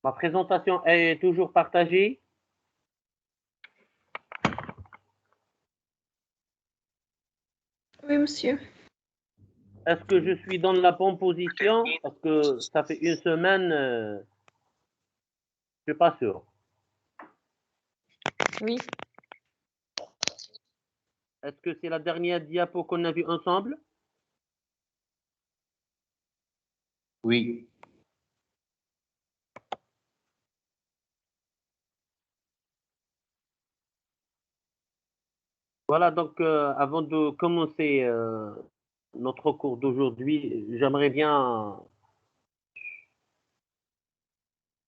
Ma présentation est toujours partagée. Oui, monsieur. Est-ce que je suis dans la bonne position? Parce que ça fait une semaine, je suis pas sûr. Oui. Est-ce que c'est la dernière diapo qu'on a vue ensemble? Oui. Voilà, donc avant de commencer notre cours d'aujourd'hui, j'aimerais bien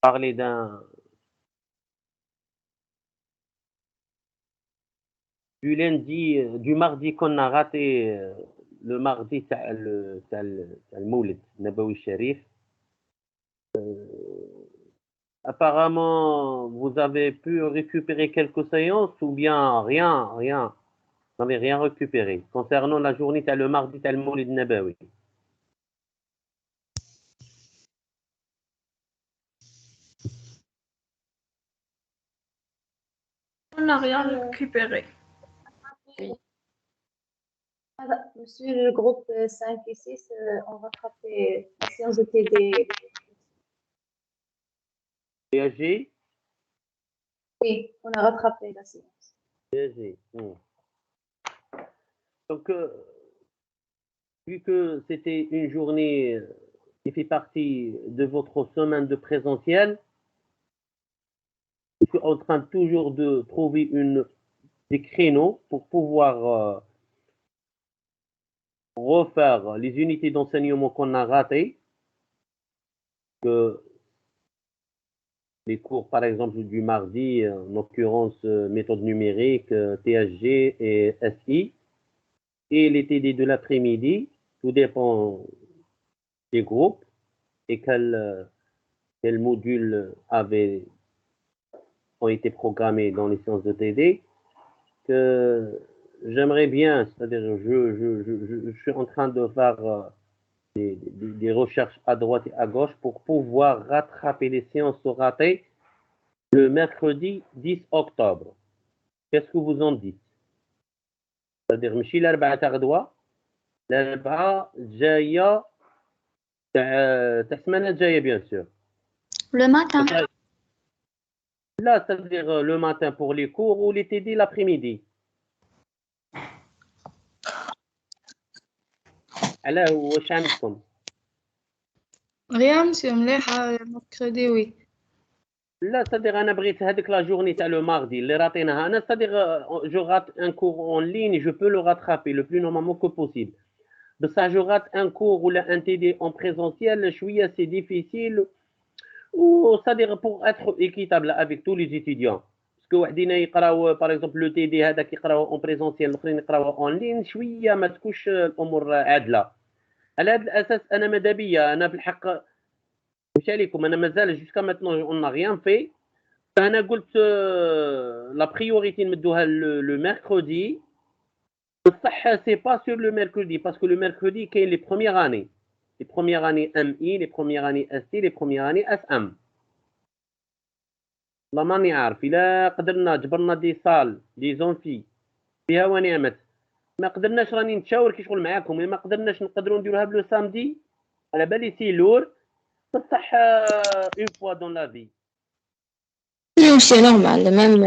parler du mardi qu'on a raté, le mardi تاع المولد النبوي الشريف. Apparemment, vous avez pu récupérer quelques séances ou bien rien. Vous n'avez rien récupéré concernant la journée le mardi le Moulid Nabawi. On n'a rien récupéré. Oui. Monsieur, le groupe 5 et 6 ont rattrapé la séance de TD. TSG? Oui, on a rattrapé la séance. TSG. Donc, vu que c'était une journée qui fait partie de votre semaine de présentiel, je suis en train toujours de trouver des créneaux pour pouvoir refaire les unités d'enseignement qu'on a ratées, que les cours, par exemple, du mardi, en l'occurrence méthode numérique, THG et SI, et les TD de l'après-midi, tout dépend des groupes et quels modules ont été programmés dans les séances de TD, que j'aimerais bien, c'est-à-dire je suis en train de faire des recherches à droite et à gauche pour pouvoir rattraper les séances ratées le mercredi 10 octobre. Qu'est-ce que vous en dites? C'est-à-dire ماشي الأربعاء تاع غدوة، الأربعاء الجاية تاع السمانة الجاية bien sûr. Le matin. Là, c'est-à-dire le matin pour les cours ou les TD l'après-midi. علاه واش عندكم؟ Rien, monsieur, مليحة mercredi, oui. لا c'est-à-dire انا بغيت هذيك لا جورني تاع لو ماردي اللي راتيناها انا c'est-à-dire je rate un cours en ligne, je peux le rattraper le plus normalement que possible. بصح je rate un cours ou un TD en présentiel شويه c'est difficile ou c'est-à-dire pour être équitable avec tous les étudiants. Parce que وحدين يقراو par exemple le TD هذاك يقراو en présentiel الاخرين يقراو en ligne شويه ما تكونش الامور عادله. على هذا الاساس انا ماذا بيا انا بالحق مش عليكم انا مازال جوسكا ماتنون اون نا ريان في. فانا قلت لا بريوريتي نمدوها لو ميركودي بصح سي با سور لو ميركودي باسكو لو ميركودي كاين لي بروميير اني ام اي لي بروميير اني اس تي لي بروميير اني اس ام. لا ماني عارف الا قدرنا جبرنا دي صال دي زونفي فيها ونعمت ما قدرناش راني نتشاور كي شغل معاكم ما قدرناش نقدروا نديروها بلو سامدي على بالي سي لور بصح اون فوا دون لا في. Non, c'est normal, même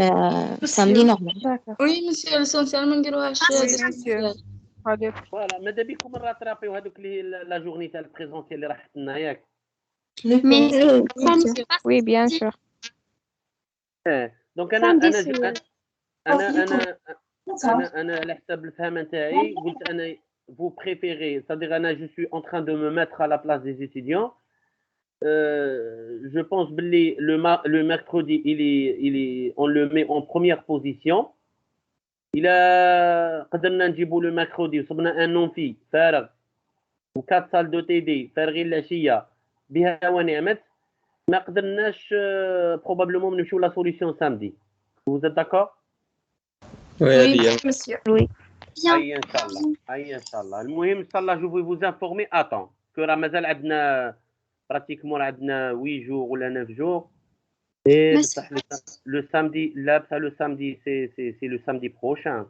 samedi normal. Oui, monsieur, l'essentiel ما نديروهاش. Oui, monsieur. فوالا ماذا بكم نراترابيو هذوك لا جورني تاع البريزونسيال اللي راحت لنا ياك. Mais Oui, bien sûr. دونك انا على حساب الفهم نتاعي قلت انا vous préférez c'est-à-dire انا je suis en train de me mettre à la place des étudiants. Je pense que le mercredi il est on le met en première position. إلا قدرنا نجيبوا لو ميركودي وصبنا ان نون في فارغ وكات سال دو تي دي فارغين العشيه بها ونعمت ما قدرناش بروبابلومون نمشيو لا سوليسيون سامدي. vous êtes d'accord؟ oui, monsieur. Oui. اي ان شاء الله اي ان شاء الله. المهم ان شاء الله جو في vous informer اتون كو راه مازال عندنا براتيكمون عندنا 8 جور ولا 9 جور Et Monsieur. le samedi, là, ça, le samedi, c'est le samedi prochain.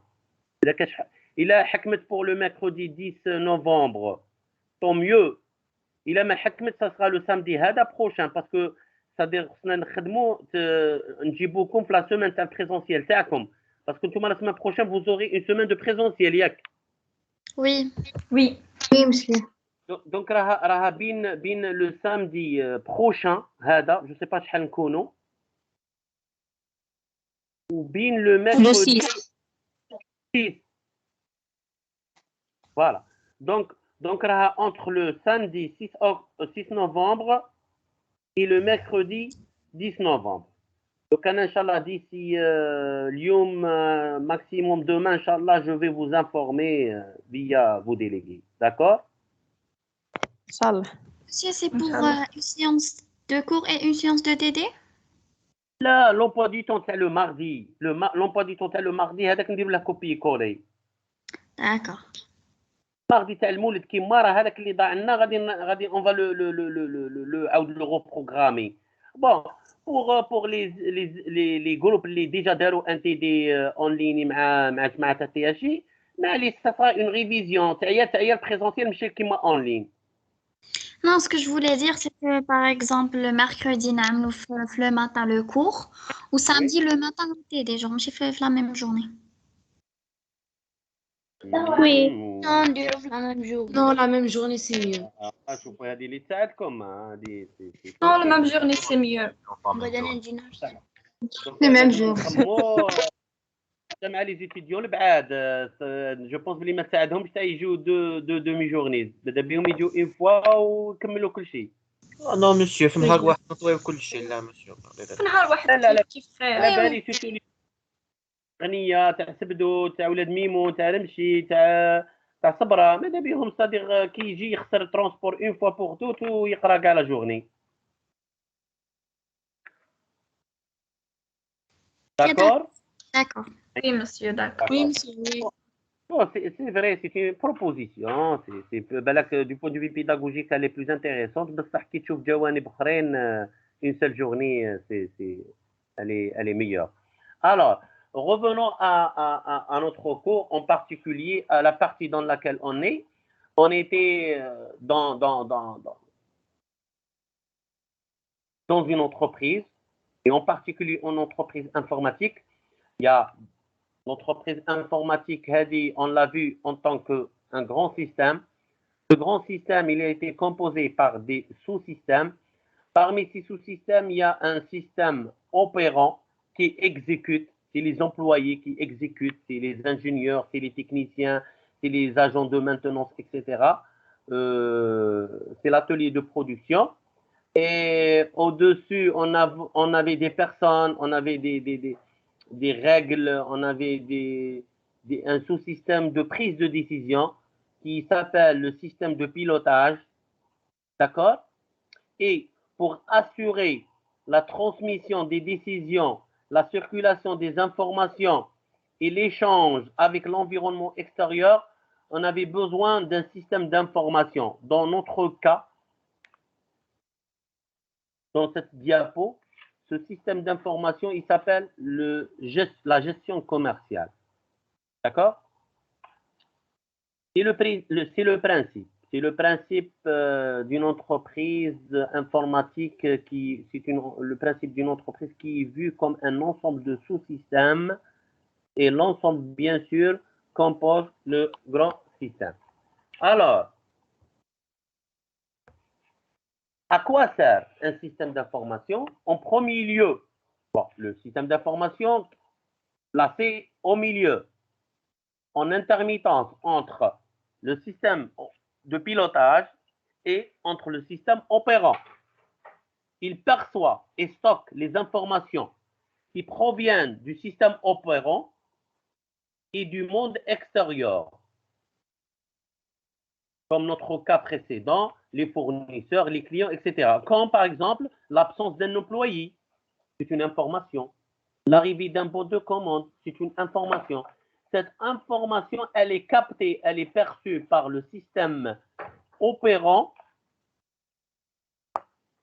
Il a حكمت pour le mercredi 10 novembre. Tant mieux. Il a حكمت, ça sera le samedi هذا prochain parce que c'est-à-dire خصنا نخدموا نجيبوكم في la semaine تاع présentiel تاعكم parce que نتوما la semaine prochaine vous aurez une semaine de présentiel ياك. Oui. Oui, monsieur. Donc راها بين le samedi prochain هذا je sais pas شحال نكونوا وبين le Le mercredi 6. 6. Voilà. Donc راها entre le samedi 6 novembre et le mercredi 10 novembre. Donc Inch'Allah d'ici اليوم maximum demain Inch'Allah je vais vous informer via vos délégués. D'accord? Inch'Allah. Monsieur, c'est pour une séance de cours et une séance de DD? Là, l'emploi du temps, c'est le mardi. L'emploi du temps, c'est le mardi. هذاك ندير له كوبي كولي. D'accord. mardi تاع المولد كيما راه هذاك اللي ضاع لنا غادي on va le reprogrammer. Bon, pour les groupes اللي déjà داروا ان تي دي en ligne مع جماعة تي اش اي معليش ça sera une révision تاع présentiel ماشي كيما en ligne. Non, ce que je voulais dire, c'est que par exemple, le mercredi, nous faisons le matin le cours, ou samedi le matin, le TD, genre, j'ai fait la même journée. Oui. Non, la même journée. Non, la même journée, c'est mieux. شوفوا هذه اللي تساعدكم هذه Non, la même journée, c'est mieux. Le même jour. مع لي زيتيديون البعاد جو بونس بلي ما تساعدهمش حتى يجيو دو دومي جورني بدا بهم يجيو اون فوا ويكملوا كل شيء. نو مسيو في نهار واحد نطويو كل شيء. لا مسيو في نهار واحد لا كيف خير. على بالي سيرتو غنيه تاع سبدو تاع ولاد ميمون تاع رمشي تاع صبره ماذا بهم صديق كي يجي يخسر ترونسبور اون فوا بور توت ويقرا كاع لا جورني. D'accord? D'accord. Oui, monsieur, d'accord. Oui, monsieur, oui. Bon, c'est vrai, c'est une proposition. بالك du point de vue pédagogique, elle est plus intéressante. بصح كي تشوف جوانب أخرين, une seule journée, elle est meilleure. Alors, revenons à notre cours, en particulier à la partie dans laquelle on est. On était dans une entreprise, et en particulier en entreprise informatique. Il y a l'entreprise informatique, on l'a vu en tant qu'un grand système. Ce grand système, il a été composé par des sous-systèmes. Parmi ces sous-systèmes, il y a un système opérant qui exécute, c'est les employés qui exécutent, c'est les ingénieurs, c'est les techniciens, c'est les agents de maintenance, etc. C'est l'atelier de production. Et au-dessus, on avait des personnes, on avait des règles, on avait un sous-système de prise de décision qui s'appelle le système de pilotage, d'accord? Et pour assurer la transmission des décisions, la circulation des informations et l'échange avec l'environnement extérieur, on avait besoin d'un système d'information. Dans notre cas, dans cette diapo, ce système d'information, il s'appelle la gestion commerciale. D'accord? C'est le principe. C'est le principe d'une entreprise informatique le principe d'une entreprise qui est vu comme un ensemble de sous-systèmes et l'ensemble, bien sûr, compose le grand système. Alors, à quoi sert un système d'information? En premier lieu, le système d'information, placé au milieu, en intermittence entre le système de pilotage et entre le système opérant. Il perçoit et stocke les informations qui proviennent du système opérant et du monde extérieur. Comme notre cas précédent, les fournisseurs, les clients, etc. Comme par exemple l'absence d'un employé, c'est une information. L'arrivée d'un bon de commande, c'est une information. Cette information, elle est captée, elle est perçue par le système opérant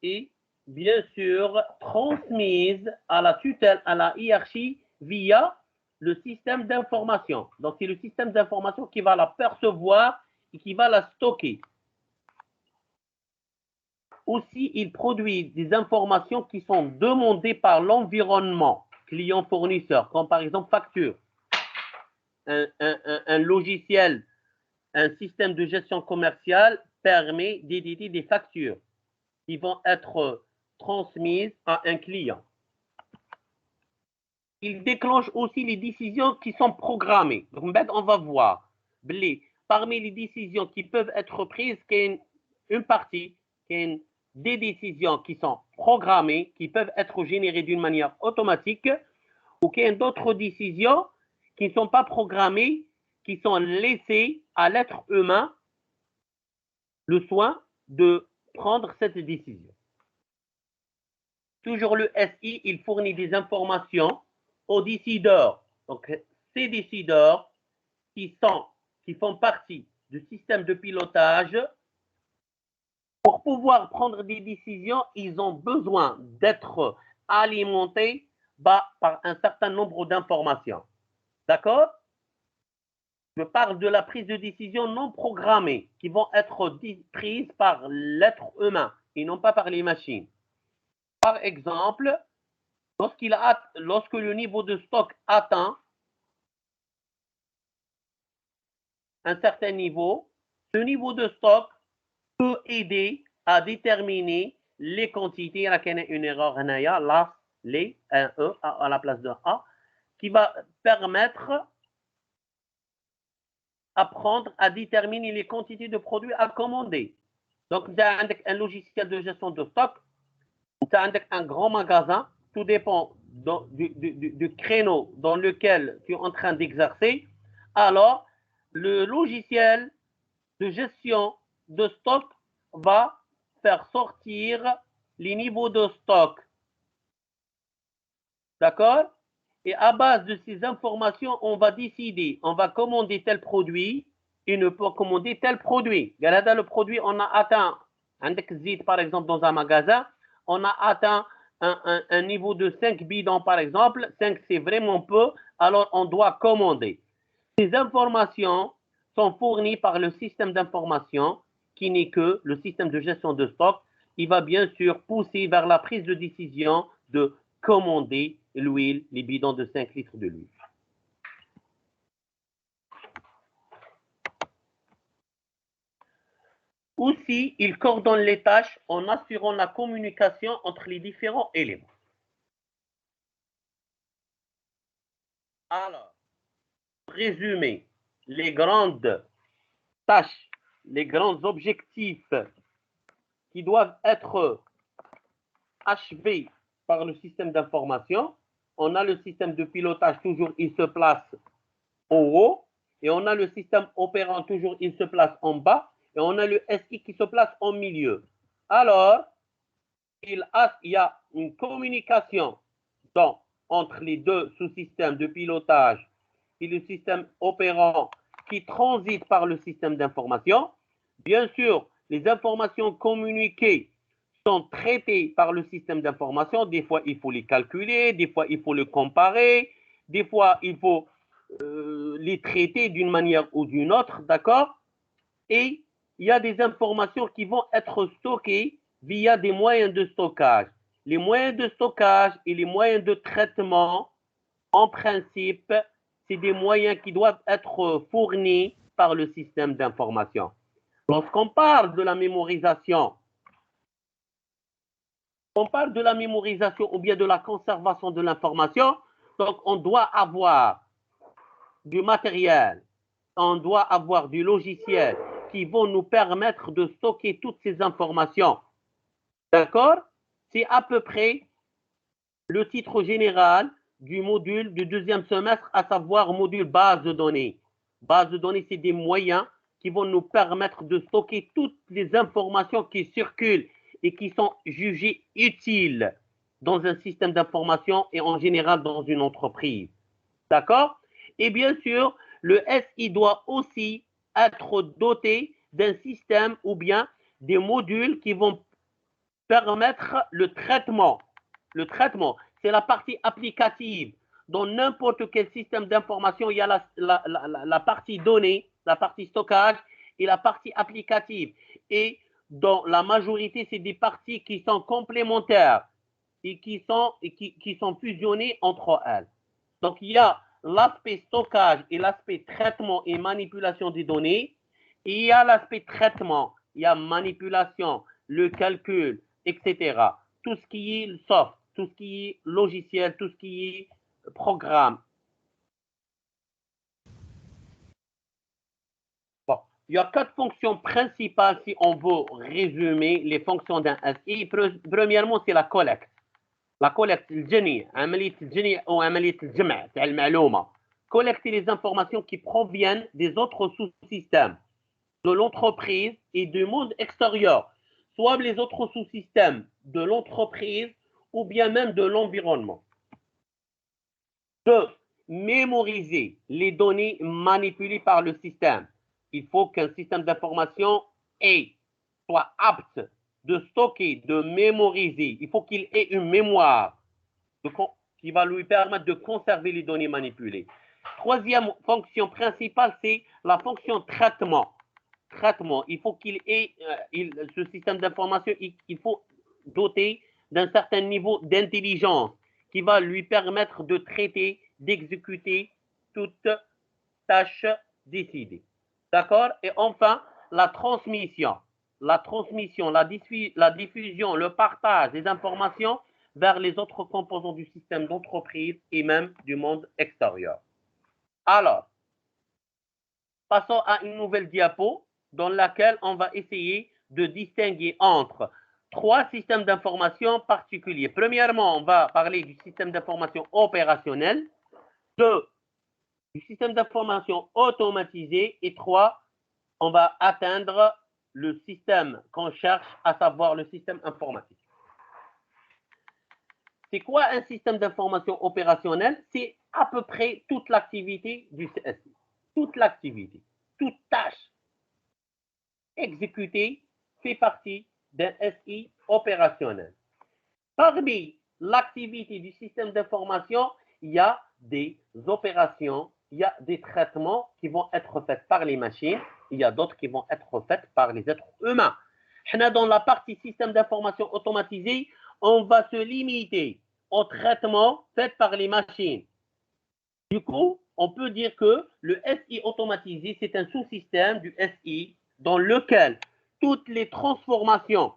et bien sûr, transmise à la tutelle, à la hiérarchie via le système d'information. Donc, c'est le système d'information qui va la percevoir et qui va la stocker. Aussi, il produit des informations qui sont demandées par l'environnement client-fournisseur, comme par exemple facture, un logiciel, un système de gestion commerciale permet d'éditer des factures qui vont être transmises à un client. Il déclenche aussi les décisions qui sont programmées. Donc, on va voir. Parmi les décisions qui peuvent être prises, il y a une partie, des décisions qui sont programmées, qui peuvent être générées d'une manière automatique, ou qu'il y a d'autres décisions qui ne sont pas programmées, qui sont laissées à l'être humain le soin de prendre cette décision. Toujours le SI, il fournit des informations aux décideurs. Donc, ces décideurs qui font partie du système de pilotage, pour pouvoir prendre des décisions, ils ont besoin d'être alimentés par un certain nombre d'informations. D'accord? Je parle de la prise de décision non programmée qui vont être prises par l'être humain et non pas par les machines. Par exemple, lorsque le niveau de stock atteint un certain niveau, ce niveau de stock peut aider à déterminer les quantités. Il y a une erreur, là, les, un E à la place d'un A, qui va permettre apprendre à déterminer les quantités de produits à commander. Donc, tu as un logiciel de gestion de stock, tu as un grand magasin, tout dépend du créneau dans lequel tu es en train d'exercer. Alors, le logiciel de gestion de stock va faire sortir les niveaux de stock. D'accord? Et à base de ces informations, on va décider, on va commander tel produit et ne pas commander tel produit. Regardez le produit, on a atteint, par exemple, dans un magasin, on a atteint un niveau de 5 bidons, par exemple. 5, c'est vraiment peu, alors on doit commander. Ces informations sont fournies par le système d'information qui n'est que le système de gestion de stock. Il va bien sûr pousser vers la prise de décision de commander l'huile, les bidons de 5 litres de l'huile. Aussi, il coordonne les tâches en assurant la communication entre les différents éléments. Alors, résumer les grandes tâches, les grands objectifs qui doivent être achevés par le système d'information. On a le système de pilotage, toujours il se place en haut, et on a le système opérant, toujours il se place en bas, et on a le SI qui se place au milieu. Alors, il y a une communication entre les deux sous-systèmes de pilotage et le système opérant qui transite par le système d'information. Bien sûr, les informations communiquées sont traitées par le système d'information. Des fois, il faut les calculer, des fois, il faut les comparer, des fois, il faut les traiter d'une manière ou d'une autre, d'accord? Et il y a des informations qui vont être stockées via des moyens de stockage. Les moyens de stockage et les moyens de traitement, en principe, c'est des moyens qui doivent être fournis par le système d'information. Lorsqu'on parle de la mémorisation, ou bien de la conservation de l'information, donc on doit avoir du matériel, on doit avoir du logiciel qui vont nous permettre de stocker toutes ces informations. D'accord? C'est à peu près le titre général du module du deuxième semestre, à savoir module base de données. Base de données, c'est des moyens qui vont nous permettre de stocker toutes les informations qui circulent et qui sont jugées utiles dans un système d'information et en général dans une entreprise. D'accord? Et bien sûr, le SI doit aussi être doté d'un système ou bien des modules qui vont permettre le traitement. Le traitement, c'est la partie applicative. Dans n'importe quel système d'information, il y a la partie donnée, la partie stockage et la partie applicative. Et dans la majorité, c'est des parties qui sont complémentaires et qui sont fusionnées entre elles. Donc, il y a l'aspect stockage et l'aspect traitement et manipulation des données. Et il y a l'aspect traitement, il y a manipulation, le calcul, etc. Tout ce qui est soft, tout ce qui est logiciel, tout ce qui est programme. Bon, il y a 4 fonctions principales si on veut résumer les fonctions d'un SI. Premièrement, c'est la collecte. La collecte, الجني عملية الجني أو عملية الجمع تاع المعلومة. Collecter les informations qui proviennent des autres sous-systèmes de l'entreprise et du monde extérieur, soit les autres sous-systèmes de l'entreprise ou bien même de l'environnement. 2. Mémoriser les données manipulées par le système. Il faut qu'un système d'information soit apte de stocker, de mémoriser. Il faut qu'il ait une mémoire qui va lui permettre de conserver les données manipulées. Troisième fonction principale, c'est la fonction traitement. Traitement. Il faut qu'il ait, ce système d'information, il faut doter d'un certain niveau d'intelligence qui va lui permettre de traiter, d'exécuter toute tâche décidée. D'accord? Et enfin, la transmission. La transmission, la diffusion, le partage des informations vers les autres composants du système d'entreprise et même du monde extérieur. Alors, passons à une nouvelle diapo dans laquelle on va essayer de distinguer entre 3 systèmes d'information particuliers. Premièrement, on va parler du système d'information opérationnel. 2, du système d'information automatisé. Et 3, on va atteindre le système qu'on cherche, à savoir le système informatique. C'est quoi un système d'information opérationnel? C'est à peu près toute l'activité du CSI. Toute l'activité, toute tâche exécutée fait partie d'un SI opérationnel. Parmi l'activité du système d'information, il y a des opérations, il y a des traitements qui vont être faits par les machines, il y a d'autres qui vont être faits par les êtres humains. Dans la partie système d'information automatisé, on va se limiter au traitement fait par les machines. Du coup, on peut dire que le SI automatisé, c'est un sous-système du SI dans lequel toutes les transformations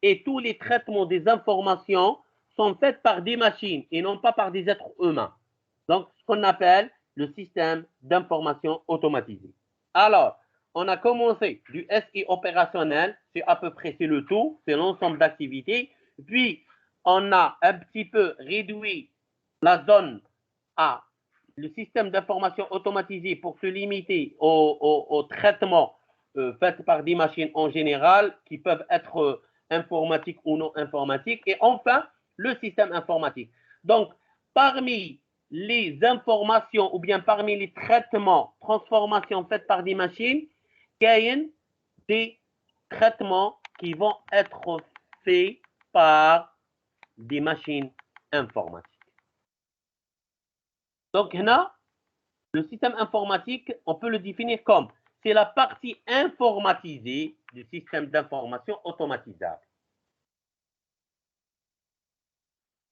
et tous les traitements des informations sont faits par des machines et non pas par des êtres humains. Donc, ce qu'on appelle le système d'information automatisé. Alors, on a commencé du SI opérationnel, c'est à peu près le tout, c'est l'ensemble d'activités. Puis, on a un petit peu réduit la zone à le système d'information automatisé pour se limiter au traitement fait par des machines en général qui peuvent être informatiques ou non informatiques. Et enfin, le système informatique. Donc, parmi les informations ou bien parmi les traitements, transformations faites par des machines, il y a des traitements qui vont être faits par des machines informatiques. Donc, là, le système informatique, on peut le définir comme c'est la partie informatisée du système d'information automatisable.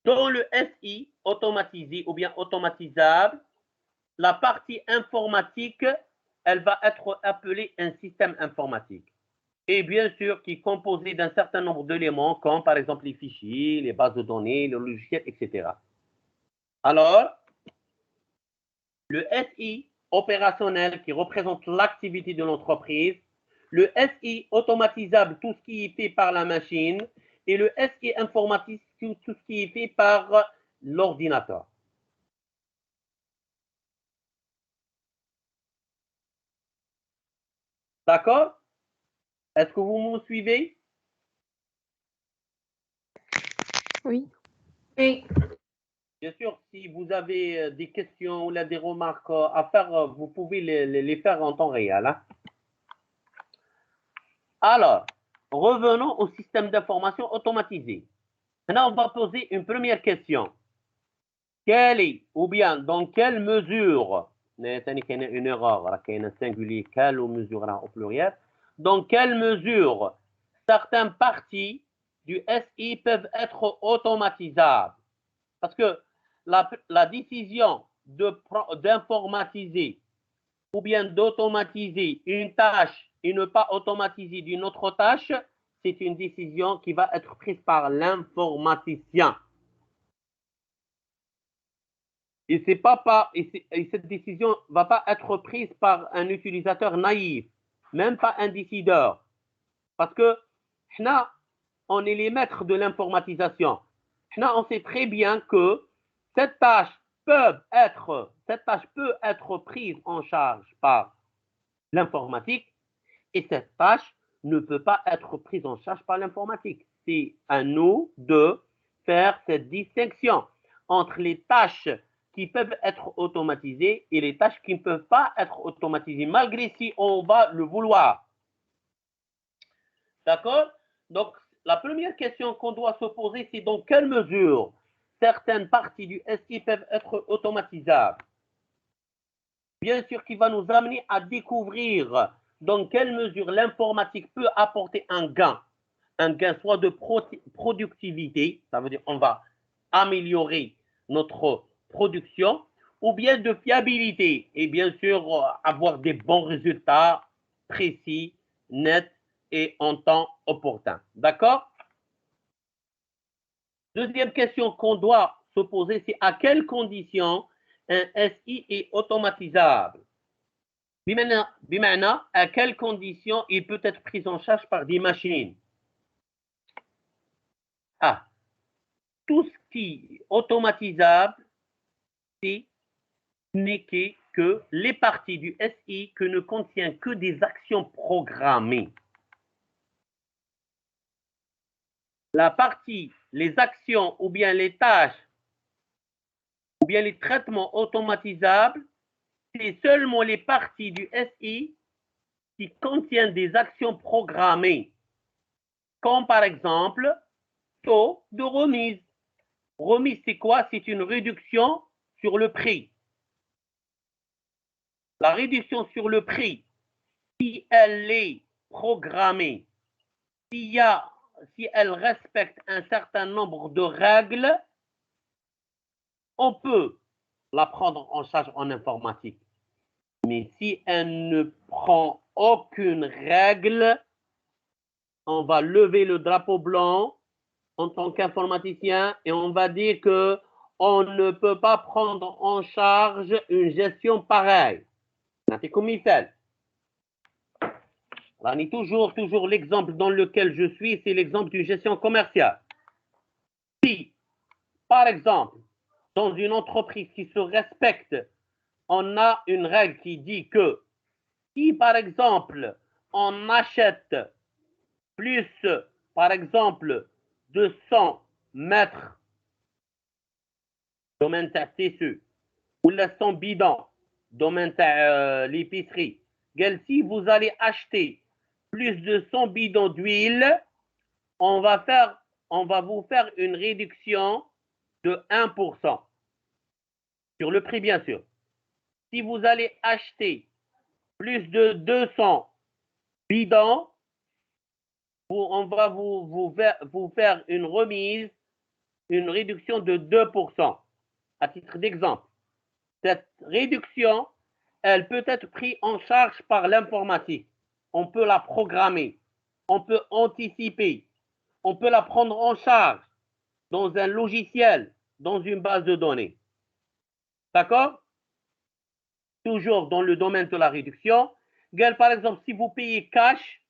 Dans le SI automatisé ou bien automatisable, la partie informatique, elle va être appelée un système informatique. Et bien sûr, qui est composé d'un certain nombre d'éléments, comme par exemple les fichiers, les bases de données, le logiciel, etc. Alors, le SI opérationnel qui représente l'activité de l'entreprise, le SI automatisable, tout ce qui est fait par la machine, et le SI informatique, tout ce qui est fait par l'ordinateur. D'accord? Est-ce que vous me suivez? Oui. Oui. Bien sûr, si vous avez des questions ou des remarques à faire, vous pouvez les faire en temps réel. Hein? Alors, revenons au système d'information automatisé. Maintenant, on va poser une première question. Quelle est, ou bien dans quelle mesure, une erreur, un singulier, quelle mesure au pluriel, dans quelle mesure certaines parties du SI peuvent être automatisables? Parce que la décision d'informatiser ou bien d'automatiser une tâche et ne pas automatiser d'une autre tâche, c'est une décision qui va être prise par l'informaticien. Et cette décision ne va pas être prise par un utilisateur naïf, même pas un décideur. Parce que nous, on est les maîtres de l'informatisation. Nous, on sait très bien que cette tâche peut être prise en charge par l'informatique et cette tâche ne peut pas être prise en charge par l'informatique. C'est à nous de faire cette distinction entre les tâches qui peuvent être automatisées et les tâches qui ne peuvent pas être automatisées, malgré si on va le vouloir. D'accord? Donc, la première question qu'on doit se poser, c'est dans quelle mesure certaines parties du SI peuvent être automatisables. Bien sûr, qui va nous amener à découvrir dans quelle mesure l'informatique peut apporter un gain soit de productivité, ça veut dire on va améliorer notre production, ou bien de fiabilité, et bien sûr avoir des bons résultats précis, nets et en temps opportun. D'accord? Deuxième question qu'on doit se poser, c'est à quelles conditions un SI est automatisable? Bimana, à quelles conditions il peut être pris en charge par des machines? Ah, tout ce qui est automatisable, c'est n'est que les parties du SI que ne contient que des actions programmées. La partie, les actions ou bien les tâches ou bien les traitements automatisables, c'est seulement les parties du SI qui contiennent des actions programmées, comme par exemple taux de remise. Remise, c'est quoi? C'est une réduction sur le prix. La réduction sur le prix, si elle est programmée, si elle respecte un certain nombre de règles, on peut la prendre en charge en informatique. Mais si elle ne prend aucune règle, on va lever le drapeau blanc en tant qu'informaticien et on va dire que on ne peut pas prendre en charge une gestion pareille. C'est comme il fait. Toujours l'exemple dans lequel je suis, c'est l'exemple d'une gestion commerciale. Si, par exemple, dans une entreprise qui se respecte, on a une règle qui dit que si, par exemple, on achète plus, par exemple, de 100 mètres domaine TCE ou le 100 bidons domaine l'épicerie, si vous allez acheter plus de 100 bidons d'huile, on va vous faire une réduction de 1% sur le prix, bien sûr. Si vous allez acheter plus de 200 bidons, on va vous faire une remise, une réduction de 2%. À titre d'exemple, cette réduction, elle peut être prise en charge par l'informatique. On peut la programmer, on peut anticiper, on peut la prendre en charge dans un logiciel, dans une base de données. D'accord? Toujours dans le domaine de la réduction. Par exemple, si vous payez cash,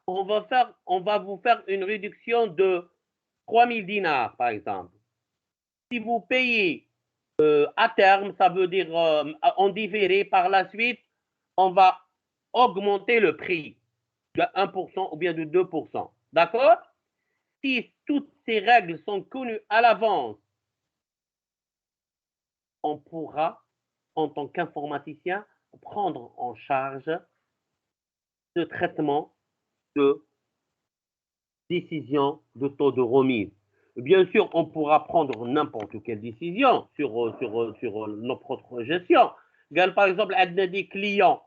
on va vous faire une réduction de 3000 dinars, par exemple. Si vous payez à terme, ça veut dire en différé par la suite, on va augmenter le prix de 1% ou bien de 2%. D'accord? Si toutes ces règles sont connues à l'avance, on pourra, en tant qu'informaticien, prendre en charge ce traitement de décision de taux de remise. Bien sûr, on pourra prendre n'importe quelle décision sur notre propre gestion. Par exemple, on a des clients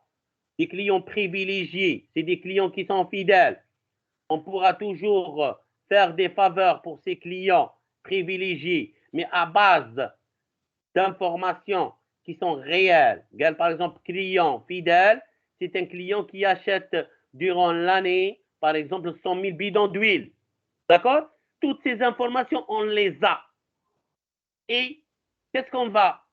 privilégiés, c'est des clients qui sont fidèles. On pourra toujours faire des faveurs pour ces clients privilégiés, mais à base d'informations qui sont réelles. Par exemple, client fidèle, c'est un client qui achète durant l'année, par exemple, 100 000 bidons d'huile. D'accord? Toutes ces informations, on les a. Et qu'est-ce qu'on va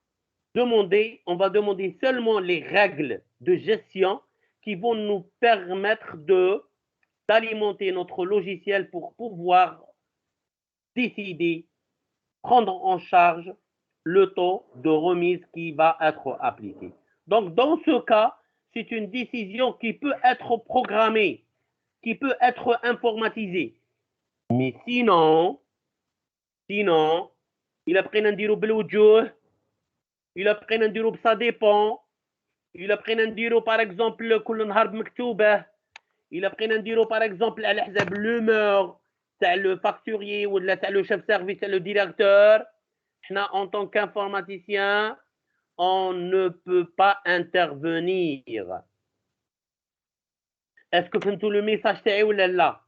demander? On va demander seulement les règles de gestion qui vont nous permettre d'alimenter notre logiciel pour pouvoir décider, prendre en charge le taux de remise qui va être appliqué. Donc, dans ce cas, c'est une décision qui peut être programmée, qui peut être informatisée. Mais sinon, il a pris un diro بالوجوه, il a pris un diro ça dépend, il a pris un diro par exemple كل نهار بمكتوبه, il a pris un diro par exemple على حساب l'humeur تاع le facturier ولا تاع le chef service تاع le directeur. En tant qu'informaticien, on ne peut pas intervenir. Est-ce que فهمتوا le message تاعي ولا لا؟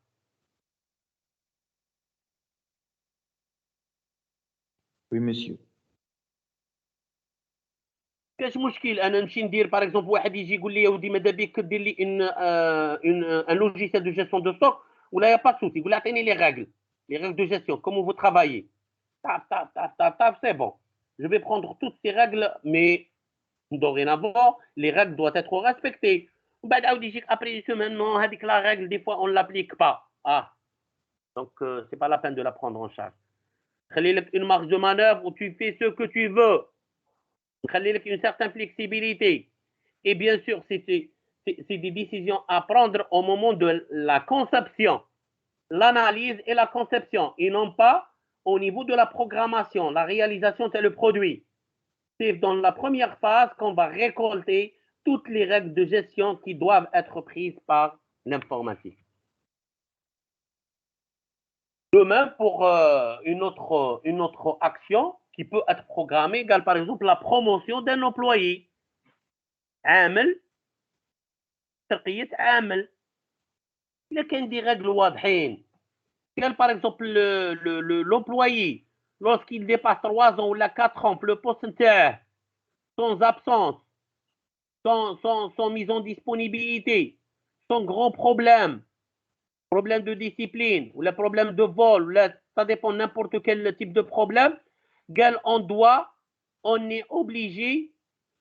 Oui, monsieur. كاش مشكل انا نمشي ندير باغ اكزومبل واحد يجي يقول لي يا ودي ماذا بك دير لي ان لوجيسيال دو جيستيون دو ستوك ولا يا با سوسي يقول اعطيني لي رègles دو جيستيون كومون فو ترافايي tap, c'est bon. Je vais prendre toutes ces règles, mais dorénavant, les règles doivent être respectées. Après une semaine, non, la règle, des fois, on ne l'applique pas. Ah, donc ce n'est pas la peine de la prendre en charge. Une marge de manœuvre où tu fais ce que tu veux. Une certaine flexibilité. Et bien sûr, c'est des décisions à prendre au moment de la conception, l'analyse et la conception, et non pas au niveau de la programmation, la réalisation, c'est le produit. C'est dans la première phase qu'on va récolter toutes les règles de gestion qui doivent être prises par l'informatique. De même pour une autre action qui peut être programmée, par exemple la promotion d'un employé. عامل ترقية عامل. Il y a des règles واضحين. Par exemple, l'employé, lorsqu'il dépasse 3 ans ou 4 ans, le poste inter, sans absence, sans mise en disponibilité, sans grand problème de discipline, ou le problème de vol, ça dépend n'importe quel type de problème, on est obligé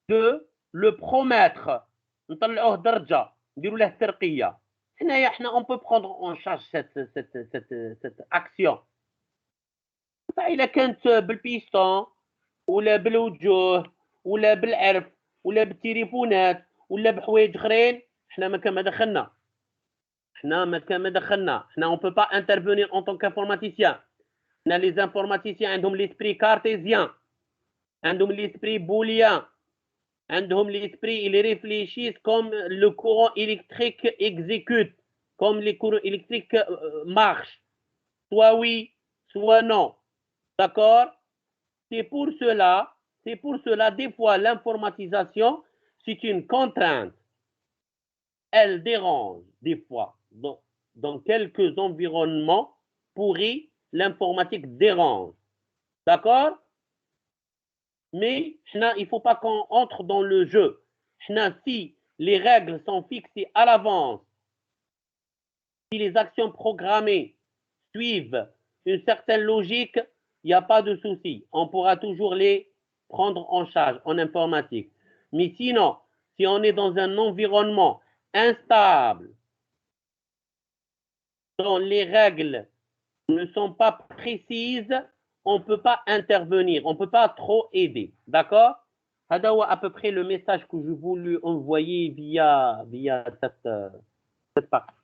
de le promettre. نطلعوه درجة, نديروا له ترقية. On peut prendre en charge cette action. إلا كانت بالبيستون ولا بالوجوه ولا بالعرف ولا بالتليفونات ولا بحوايج اخرين, حنا ما كان ما دخلنا. On peut pas intervenir en tant qu'informaticien. Les informaticiens عندهم l'esprit cartésien, عندهم l'esprit booléen, عندهم l'esprit, ils réfléchissent comme le courant électrique exécute, comme les courants électriques marchent, soit oui, soit non. D'accord? C'est pour cela, des fois, l'informatisation, c'est une contrainte. Elle dérange, des fois. Dans quelques environnements pourris, l'informatique dérange. D'accord? Mais il ne faut pas qu'on entre dans le jeu. Si les règles sont fixées à l'avance, si les actions programmées suivent une certaine logique, il n'y a pas de souci. On pourra toujours les prendre en charge en informatique. Mais sinon, si on est dans un environnement instable, dont les règles ne sont pas précises, on ne peut pas intervenir, on ne peut pas trop aider. D'accord? C'est à peu près le message que je voulais envoyer via cette partie.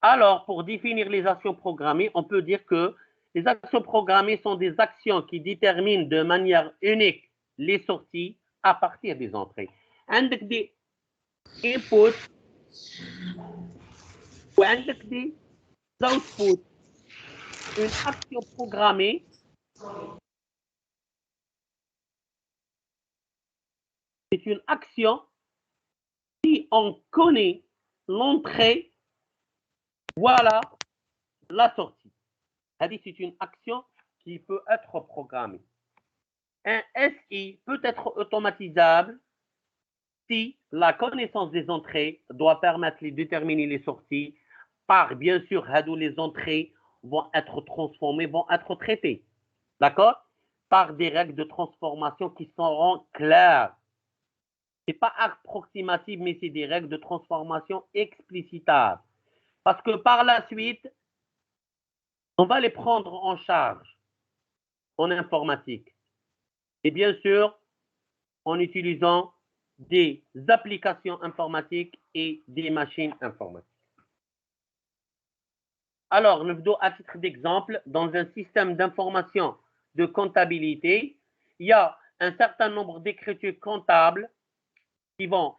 Alors, pour définir les actions programmées, on peut dire que les actions programmées sont des actions qui déterminent de manière unique les sorties à partir des entrées. عندك des inputs وعندك des outputs. Une action programmée c'est une action si on connaît l'entrée, voilà la sortie. C'est une action qui peut être programmée. Un SI peut être automatisable si la connaissance des entrées doit permettre de déterminer les sorties par, bien sûr, les entrées vont être transformées, vont être traitées. D'accord? Par des règles de transformation qui seront claires. Ce n'est pas approximatif, mais c'est des règles de transformation explicitables. Parce que par la suite, on va les prendre en charge en informatique. Et bien sûr, en utilisant des applications informatiques et des machines informatiques. Alors, nous à titre d'exemple, dans un système d'information de comptabilité, il y a un certain nombre d'écritures comptables qui vont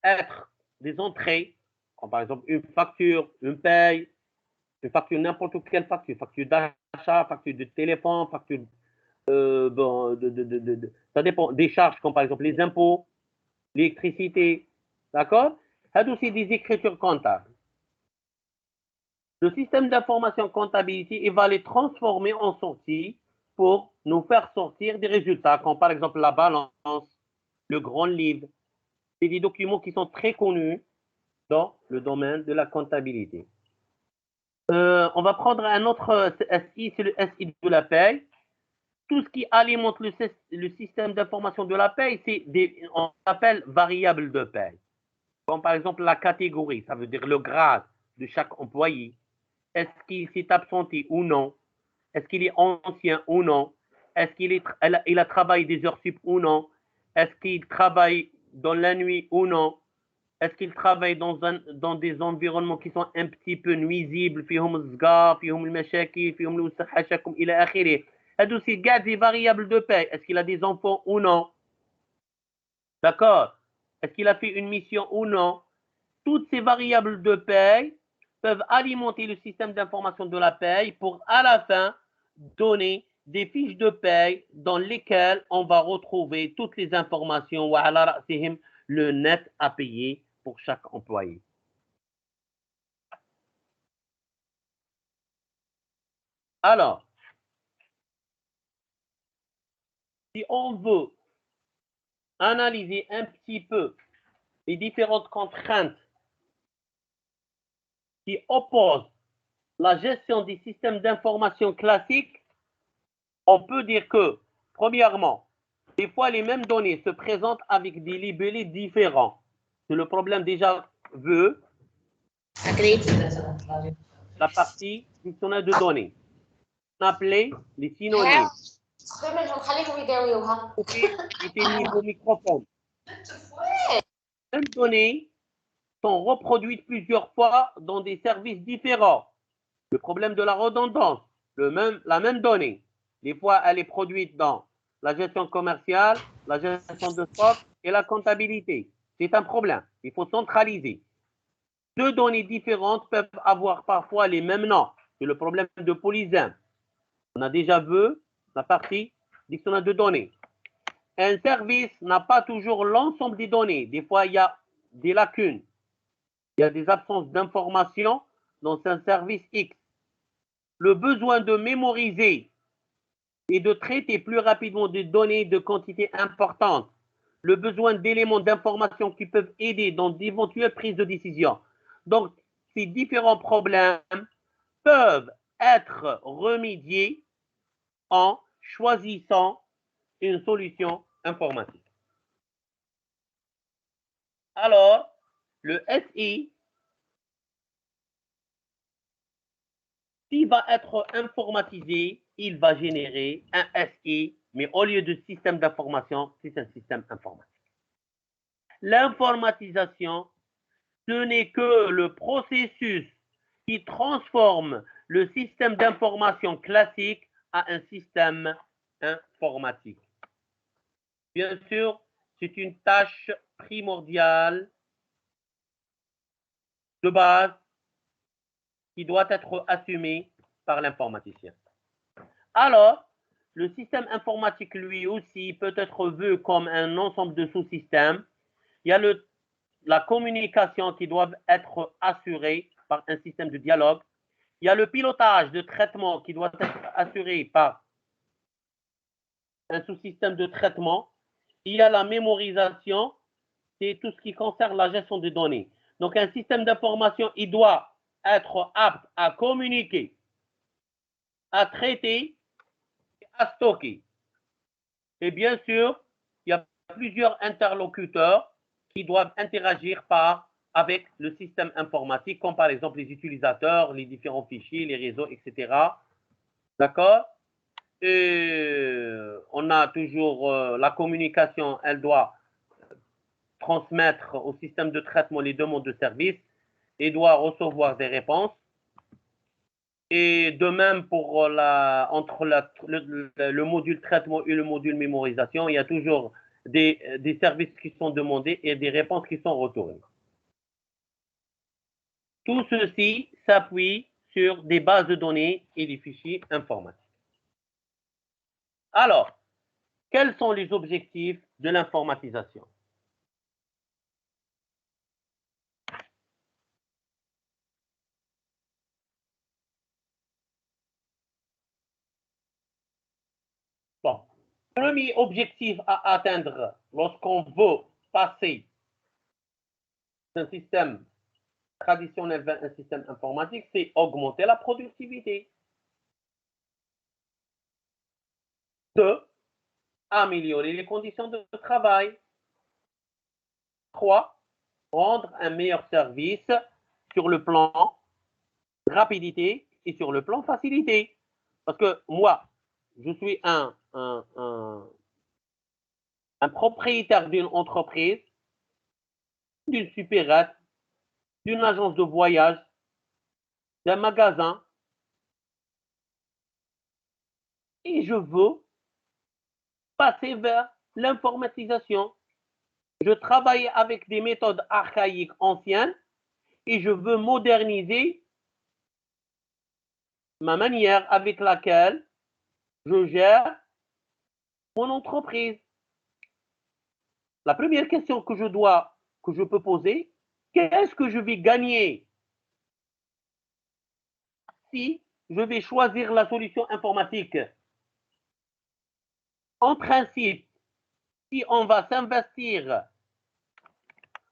être des entrées, comme par exemple une facture, une paye, une facture, n'importe quelle facture, facture d'achat, facture de téléphone, facture, ça dépend des charges, comme par exemple les impôts, l'électricité, d'accord? Ça aussi des écritures comptables. Le système d'information comptabilité, il va les transformer en sorties pour nous faire sortir des résultats, comme par exemple la balance, le grand livre. C'est des documents qui sont très connus dans le domaine de la comptabilité. On va prendre un autre SI, c'est le SI de la paye. Tout ce qui alimente le système d'information de la paye, on appelle variable de paye. Comme par exemple la catégorie, ça veut dire le grade de chaque employé. Est-ce qu'il s'est absenté ou non? Est-ce qu'il est ancien ou non? Est-ce qu'il a travaillé des heures sup ou non? Est-ce qu'il travaille dans la nuit ou non? Est-ce qu'il travaille dans des environnements qui sont un petit peu nuisibles? فيهم الصغار, فيهم المشاكل, فيهم الوسخ حاشاكم إلى آخره. هادو سي كاع des variables de paye. Est-ce qu'il a des enfants ou non? D'accord? Est-ce qu'il a fait une mission ou non? Toutes ces variables de paye peuvent alimenter le système d'information de la paye pour à la fin donner des fiches de paye dans lesquelles on va retrouver toutes les informations le net à payer pour chaque employé. Alors, si on veut analyser un petit peu les différentes contraintes qui opposent la gestion des systèmes d'information classiques, on peut dire que, premièrement, des fois les mêmes données se présentent avec des libellés différents. C'est le problème déjà vu la partie dictionnaire de données. On appelait les synonymes. Au microphone. Les mêmes données sont reproduites plusieurs fois dans des services différents. Le problème de la redondance, la même donnée. Des fois, elle est produite dans la gestion commerciale, la gestion de stock et la comptabilité. C'est un problème. Il faut centraliser. Deux données différentes peuvent avoir parfois les mêmes noms. C'est le problème de polysème. On a déjà vu la partie dictionnaire de données. Un service n'a pas toujours l'ensemble des données. Des fois, il y a des lacunes. Il y a des absences d'informations dans un service X. Le besoin de mémoriser et de traiter plus rapidement des données de quantité importante. Le besoin d'éléments d'information qui peuvent aider dans d'éventuelles prises de décision. Donc, ces différents problèmes peuvent être remédiés en choisissant une solution informatique. Alors, le SI, s'il va être informatisé, il va générer un SI, mais au lieu de système d'information, c'est un système informatique. L'informatisation, ce n'est que le processus qui transforme le système d'information classique à un système informatique. Bien sûr, c'est une tâche primordiale de base qui doit être assumé par l'informaticien. Alors, le système informatique, lui aussi, peut être vu comme un ensemble de sous-systèmes. Il y a la communication qui doit être assurée par un système de dialogue. Il y a le pilotage de traitement qui doit être assuré par un sous-système de traitement. Il y a la mémorisation, c'est tout ce qui concerne la gestion des données. Donc, un système d'information, il doit être apte à communiquer, à traiter, à stocker. Et bien sûr, il y a plusieurs interlocuteurs qui doivent interagir avec le système informatique, comme par exemple les utilisateurs, les différents fichiers, les réseaux, etc. D'accord? Et on a toujours la communication, elle doit transmettre au système de traitement les demandes de service et doit recevoir des réponses. Et de même pour entre le module traitement et le module mémorisation, il y a toujours des services qui sont demandés et des réponses qui sont retournées. Tout ceci s'appuie sur des bases de données et des fichiers informatiques. Alors, quels sont les objectifs de l'informatisation? Bon, premier objectif à atteindre lorsqu'on veut passer d'un système traditionnel vers un système informatique, c'est augmenter la productivité. 2. Améliorer les conditions de travail. 3. Rendre un meilleur service sur le plan rapidité et sur le plan facilité. Parce que moi, je suis un propriétaire d'une entreprise, d'une supérette, d'une agence de voyage, d'un magasin, et je veux passer vers l'informatisation. Je travaille avec des méthodes archaïques anciennes et je veux moderniser ma manière avec laquelle je gère mon entreprise. La première question que je peux poser, qu'est-ce que je vais gagner si je vais choisir la solution informatique? En principe, si on va s'investir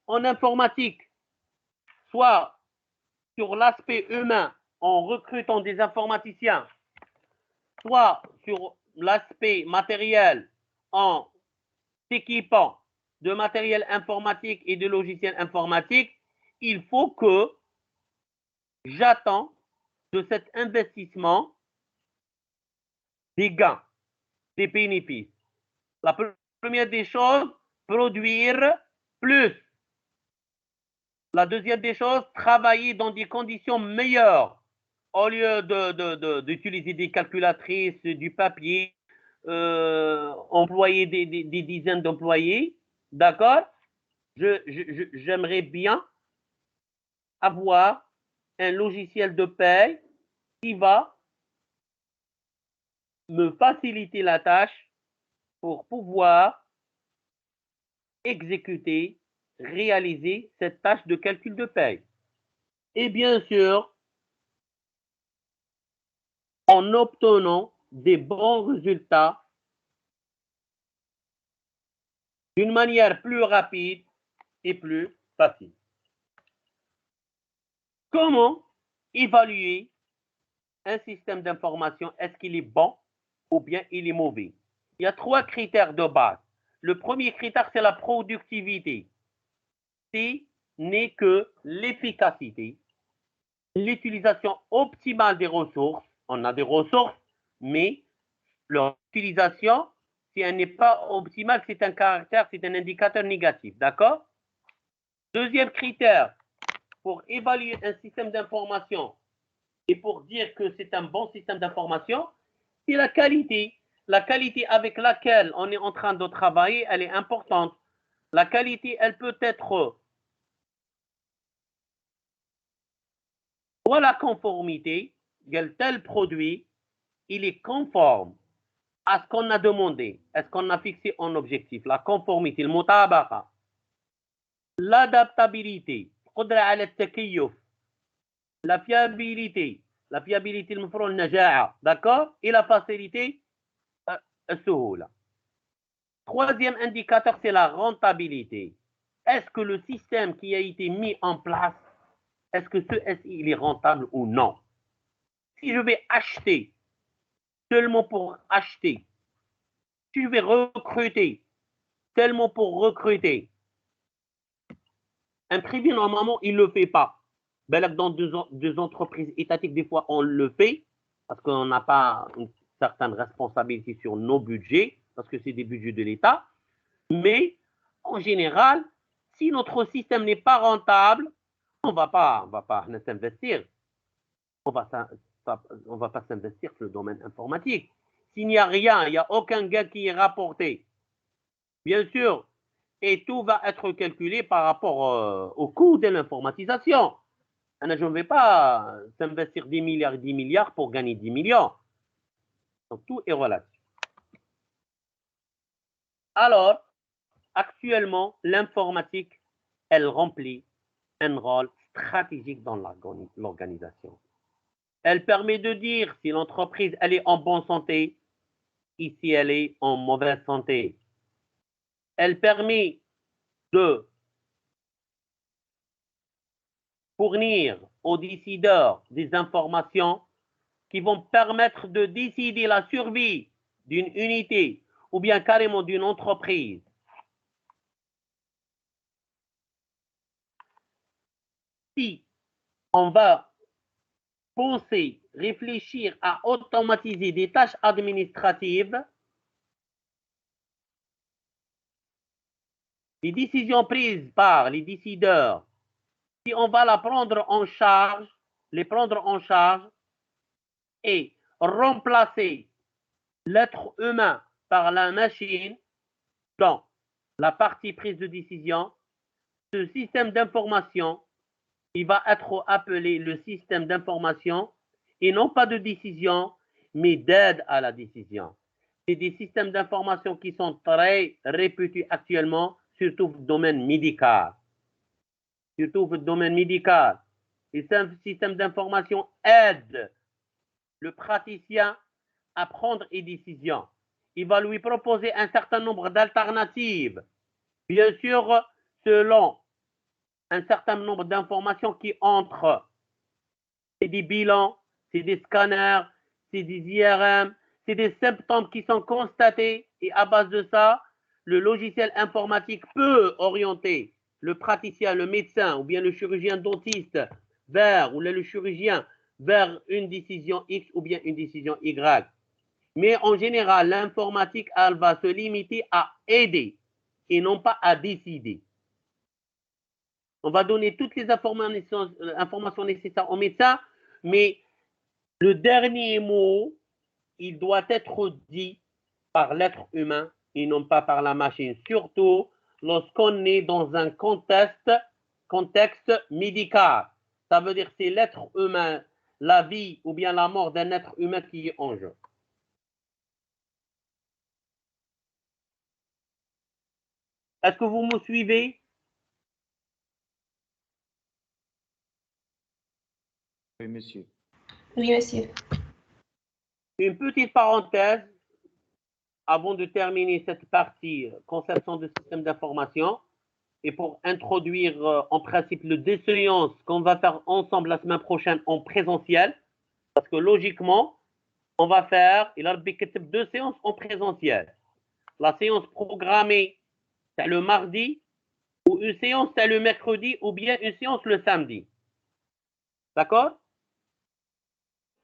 en informatique, soit sur l'aspect humain en recrutant des informaticiens, soit sur l'aspect matériel en s'équipant de matériel informatique et de logiciels informatiques, il faut que j'attends de cet investissement des gains, des bénéfices. La première des choses, produire plus. La deuxième des choses, travailler dans des conditions meilleures. Au lieu d'utiliser des calculatrices, du papier, employer des dizaines d'employés, d'accord? J'aimerais bien avoir un logiciel de paie qui va me faciliter la tâche pour pouvoir exécuter, réaliser cette tâche de calcul de paie. Et bien sûr, en obtenant des bons résultats d'une manière plus rapide et plus facile. Comment évaluer un système d'information? Est-ce qu'il est bon ou bien il est mauvais? Il y a 3 critères de base. Le premier critère, c'est la productivité. Ce n'est que l'efficacité, l'utilisation optimale des ressources. On a des ressources, mais leur utilisation, si elle n'est pas optimale, c'est un caractère, c'est un indicateur négatif. D'accord? Deuxième critère, pour évaluer un système d'information et pour dire que c'est un bon système d'information, c'est la qualité. La qualité avec laquelle on est en train de travailler, elle est importante. La qualité, elle peut être Soit la conformité, tel produit, il est conforme à ce qu'on a demandé, à ce qu'on a fixé en objectif, la conformité, le mutabaqa, l'adaptabilité, la fiabilité, المفروض النجاعة, d'accord, et la facilité, السهولة. Troisième indicateur, c'est la rentabilité. Est-ce que le système qui a été mis en place, est-ce que ce SI il est rentable ou non? Si je vais acheter seulement pour acheter, si je vais recruter seulement pour recruter, un privé, normalement, il ne le fait pas. Ben, dans deux entreprises étatiques, des fois, on le fait parce qu'on n'a pas une certaine responsabilité sur nos budgets, parce que c'est des budgets de l'État. Mais en général, si notre système n'est pas rentable, on ne va pas s'investir. On ne va pas s'investir sur le domaine informatique. S'il n'y a rien, il n'y a aucun gain qui est rapporté, bien sûr, et tout va être calculé par rapport au coût de l'informatisation. Je ne vais pas s'investir 10 milliards pour gagner 10 millions. Donc, tout est relatif. Alors, actuellement, l'informatique, elle remplit un rôle stratégique dans l'organisation. Elle permet de dire si l'entreprise elle est en bonne santé et si elle est en mauvaise santé. Elle permet de fournir aux décideurs des informations qui vont permettre de décider la survie d'une unité ou bien carrément d'une entreprise. Si on va penser, réfléchir à automatiser des tâches administratives, les décisions prises par les décideurs, si on va les prendre en charge et remplacer l'être humain par la machine dans la partie prise de décision, ce système d'information, il va être appelé le système d'information et non pas de décision, mais d'aide à la décision. C'est des systèmes d'information qui sont très réputés actuellement, surtout dans le domaine médical. Et ce système d'information aide le praticien à prendre des décisions. Il va lui proposer un certain nombre d'alternatives, bien sûr, selon un certain nombre d'informations qui entrent. C'est des bilans, c'est des scanners, c'est des IRM, c'est des symptômes qui sont constatés et à base de ça, le logiciel informatique peut orienter le praticien, le médecin ou bien le chirurgien dentiste ou le chirurgien vers une décision X ou bien une décision Y. Mais en général, l'informatique, elle va se limiter à aider et non pas à décider. On va donner toutes les informations nécessaires au médecin, mais le dernier mot, il doit être dit par l'être humain et non pas par la machine, surtout lorsqu'on est dans un contexte médical. Ça veut dire que c'est l'être humain, la vie ou bien la mort d'un être humain qui est en jeu. Est-ce que vous me suivez? Oui, monsieur. Oui, monsieur. Une petite parenthèse avant de terminer cette partie conception de système d'information et pour introduire en principe le déséance qu'on va faire ensemble la semaine prochaine en présentiel, parce que logiquement, on va faire deux séances en présentiel. La séance programmée, c'est le mardi, ou une séance, c'est le mercredi, ou bien une séance le samedi. D'accord?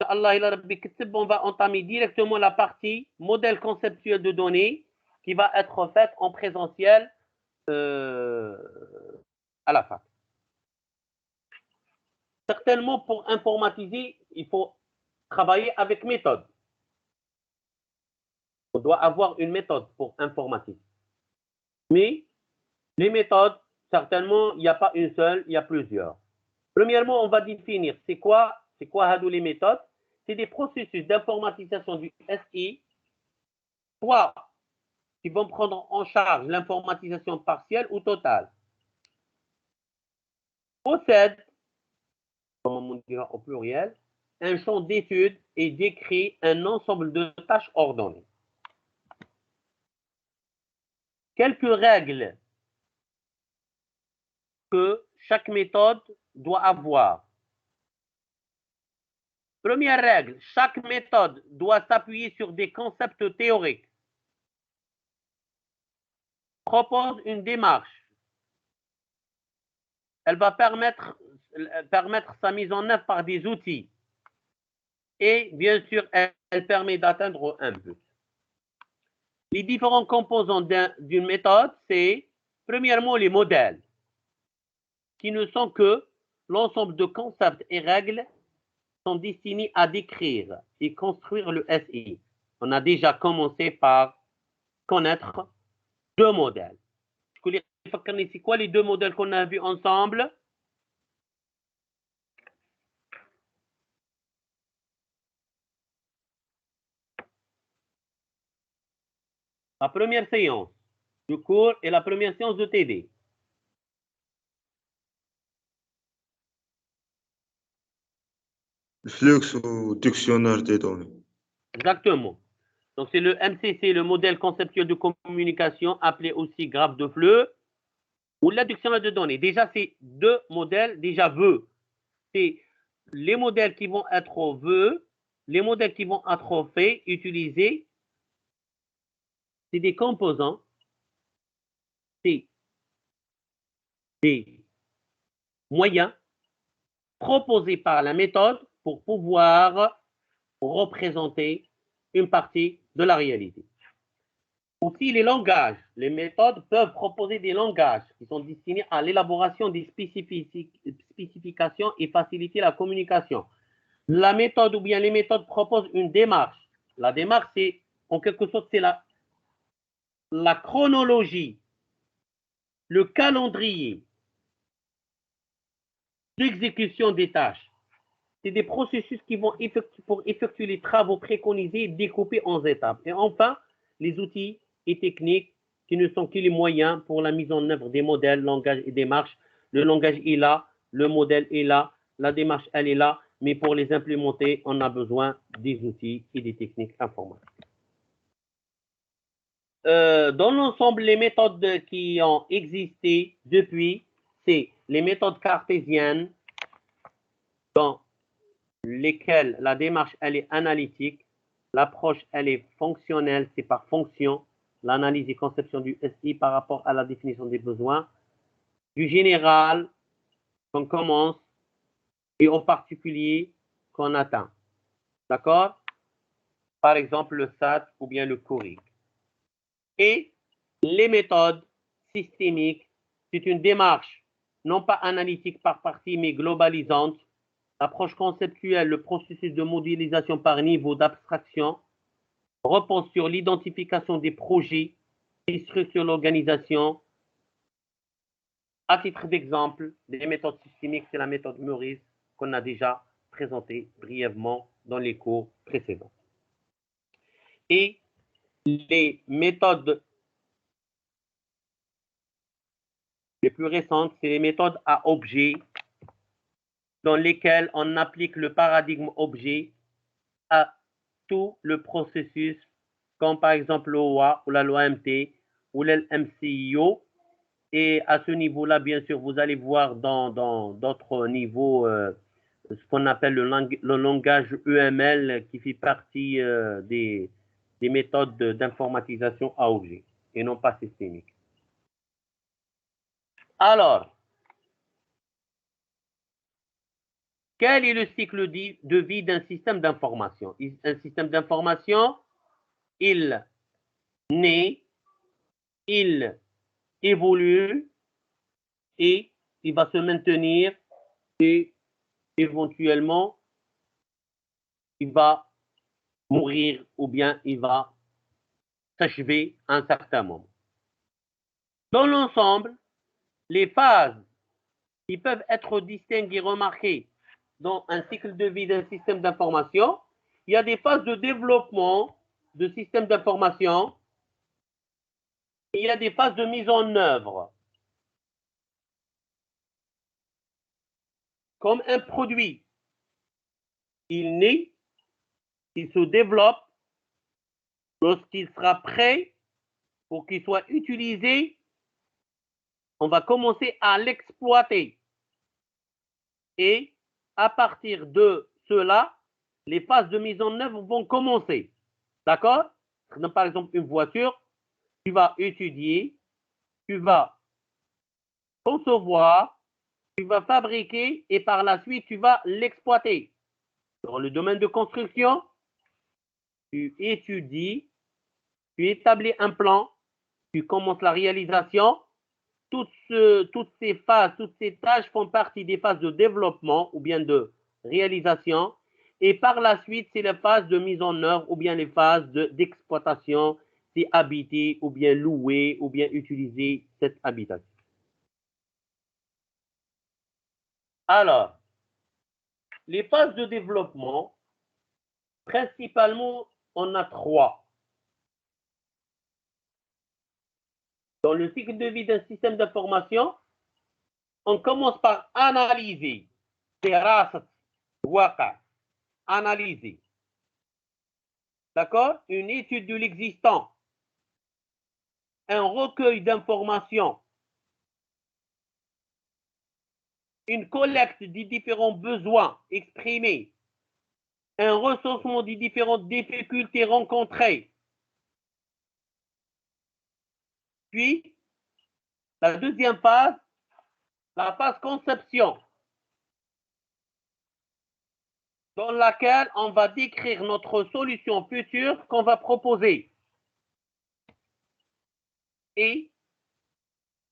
On va entamer directement la partie modèle conceptuel de données qui va être faite en présentiel à la fin. Certainement, pour informatiser, il faut travailler avec méthode. On doit avoir une méthode pour informatiser. Mais les méthodes, certainement, il n'y a pas une seule, il y a plusieurs. Premièrement, on va définir c'est quoi les méthodes. C'est des processus d'informatisation du SI, soit qui vont prendre en charge l'informatisation partielle ou totale. Possède, comme on dira au pluriel, un champ d'étude et décrit un ensemble de tâches ordonnées. Quelques règles que chaque méthode doit avoir. Première règle, chaque méthode doit s'appuyer sur des concepts théoriques. Propose une démarche. Elle va permettre sa mise en œuvre par des outils. Et bien sûr, elle permet d'atteindre un but. Les différents composants d'une méthode, c'est premièrement les modèles, qui ne sont que l'ensemble de concepts et règles sont destinés à décrire et construire le SI. On a déjà commencé par connaître deux modèles. C'est quoi les deux modèles qu'on a vus ensemble? La première séance du cours et la première séance de TD. Flux ou dictionnaire des données. Exactement. Donc, c'est le MCC, le modèle conceptuel de communication, appelé aussi graphe de flux, ou la dictionnaire de données. Déjà, c'est deux modèles, déjà vœux. C'est les modèles qui vont être vœux, les modèles qui vont être faits, utilisés. C'est des composants, c'est des moyens proposés par la méthode pour pouvoir représenter une partie de la réalité. Aussi, les langages. Les méthodes peuvent proposer des langages qui sont destinés à l'élaboration des spécifications et faciliter la communication. La méthode ou bien les méthodes proposent une démarche. La démarche, c'est en quelque sorte, c'est la chronologie, le calendrier d'exécution des tâches. C'est des processus qui vont pour effectuer les travaux préconisés et découpés en étapes. Et enfin, les outils et techniques qui ne sont que les moyens pour la mise en œuvre des modèles, langages et démarches. Le langage est là, le modèle est là, la démarche, elle est là, mais pour les implémenter, on a besoin des outils et des techniques informatiques. Dans l'ensemble, les méthodes qui ont existé depuis, c'est les méthodes cartésiennes, dans lesquelles la démarche, elle est analytique, l'approche, elle est fonctionnelle, c'est par fonction, l'analyse et conception du SI par rapport à la définition des besoins, du général qu'on commence et au particulier qu'on atteint. D'accord? Par exemple, le SAT ou bien le CORIC. Et les méthodes systémiques, c'est une démarche non pas analytique par partie, mais globalisante. L'approche conceptuelle, le processus de modélisation par niveau d'abstraction, repose sur l'identification des projets et structure l'organisation. À titre d'exemple, les méthodes systémiques, c'est la méthode Maurice qu'on a déjà présentée brièvement dans les cours précédents. Et les méthodes les plus récentes, c'est les méthodes à objet dans lesquelles on applique le paradigme objet à tout le processus, comme par exemple l'OA ou la loi MT ou l'MCIO. Et à ce niveau-là, bien sûr, vous allez voir dans d'autres niveaux ce qu'on appelle le langage UML qui fait partie des méthodes d'informatisation à objet et non pas systémique. Alors, quel est le cycle de vie d'un système d'information? Un système d'information, il naît, il évolue et il va se maintenir et éventuellement, il va mourir ou bien il va s'achever à un certain moment. Dans l'ensemble, les phases qui peuvent être distingués, remarqués dans un cycle de vie d'un système d'information. Il y a des phases de développement de systèmes d'information et il y a des phases de mise en œuvre. Comme un produit, il naît, il se développe lorsqu'il sera prêt pour qu'il soit utilisé, on va commencer à l'exploiter. Et à partir de cela, les phases de mise en œuvre vont commencer. D'accord? Par exemple, une voiture, tu vas étudier, tu vas concevoir, tu vas fabriquer et par la suite, tu vas l'exploiter. Dans le domaine de construction, tu étudies, tu établis un plan, tu commences la réalisation. Toutes ces phases, toutes ces tâches font partie des phases de développement ou bien de réalisation. Et par la suite, c'est les phases de mise en œuvre ou bien les phases d'exploitation, c'est habiter ou bien louer ou bien utiliser cette habitation. Alors, les phases de développement, principalement, on a 3. Dans le cycle de vie d'un système d'information, on commence par analyser, analyser. D'accord? Une étude de l'existant, un recueil d'informations, une collecte des différents besoins exprimés, un recensement des différentes difficultés rencontrées. Puis, la deuxième phase, la phase conception, dans laquelle on va décrire notre solution future qu'on va proposer. Et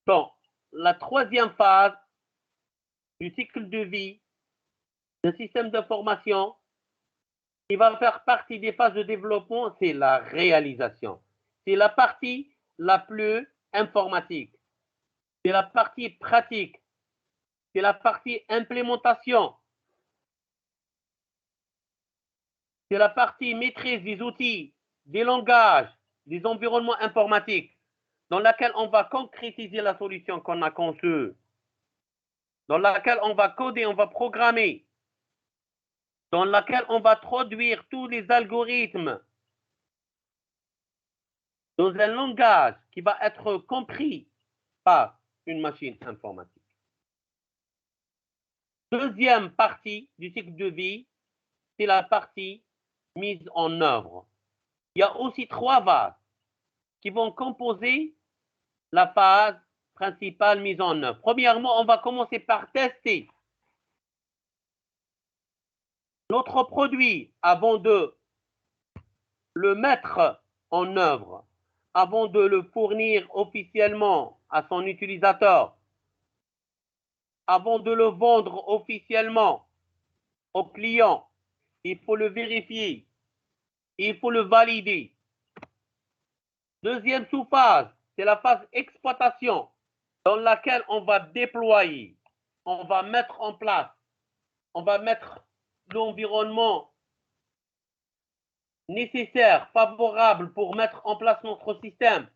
dans la troisième phase du cycle de vie d'un système d'information, qui va faire partie des phases de développement, c'est la réalisation. C'est la partie la plus informatique. C'est la partie pratique. C'est la partie implémentation. C'est la partie maîtrise des outils, des langages, des environnements informatiques, dans laquelle on va concrétiser la solution qu'on a conçue, dans laquelle on va coder, on va programmer, dans laquelle on va traduire tous les algorithmes dans un langage qui va être compris par une machine informatique. Deuxième partie du cycle de vie, c'est la partie mise en œuvre. Il y a aussi 3 phases qui vont composer la phase principale mise en œuvre. Premièrement, on va commencer par tester notre produit avant de le mettre en œuvre, avant de le fournir officiellement à son utilisateur, avant de le vendre officiellement au client. Il faut le vérifier, il faut le valider. Deuxième sous-phase, c'est la phase exploitation, dans laquelle on va déployer, on va mettre en place, on va mettre l'environnement nécessaire, favorable pour mettre en place notre système.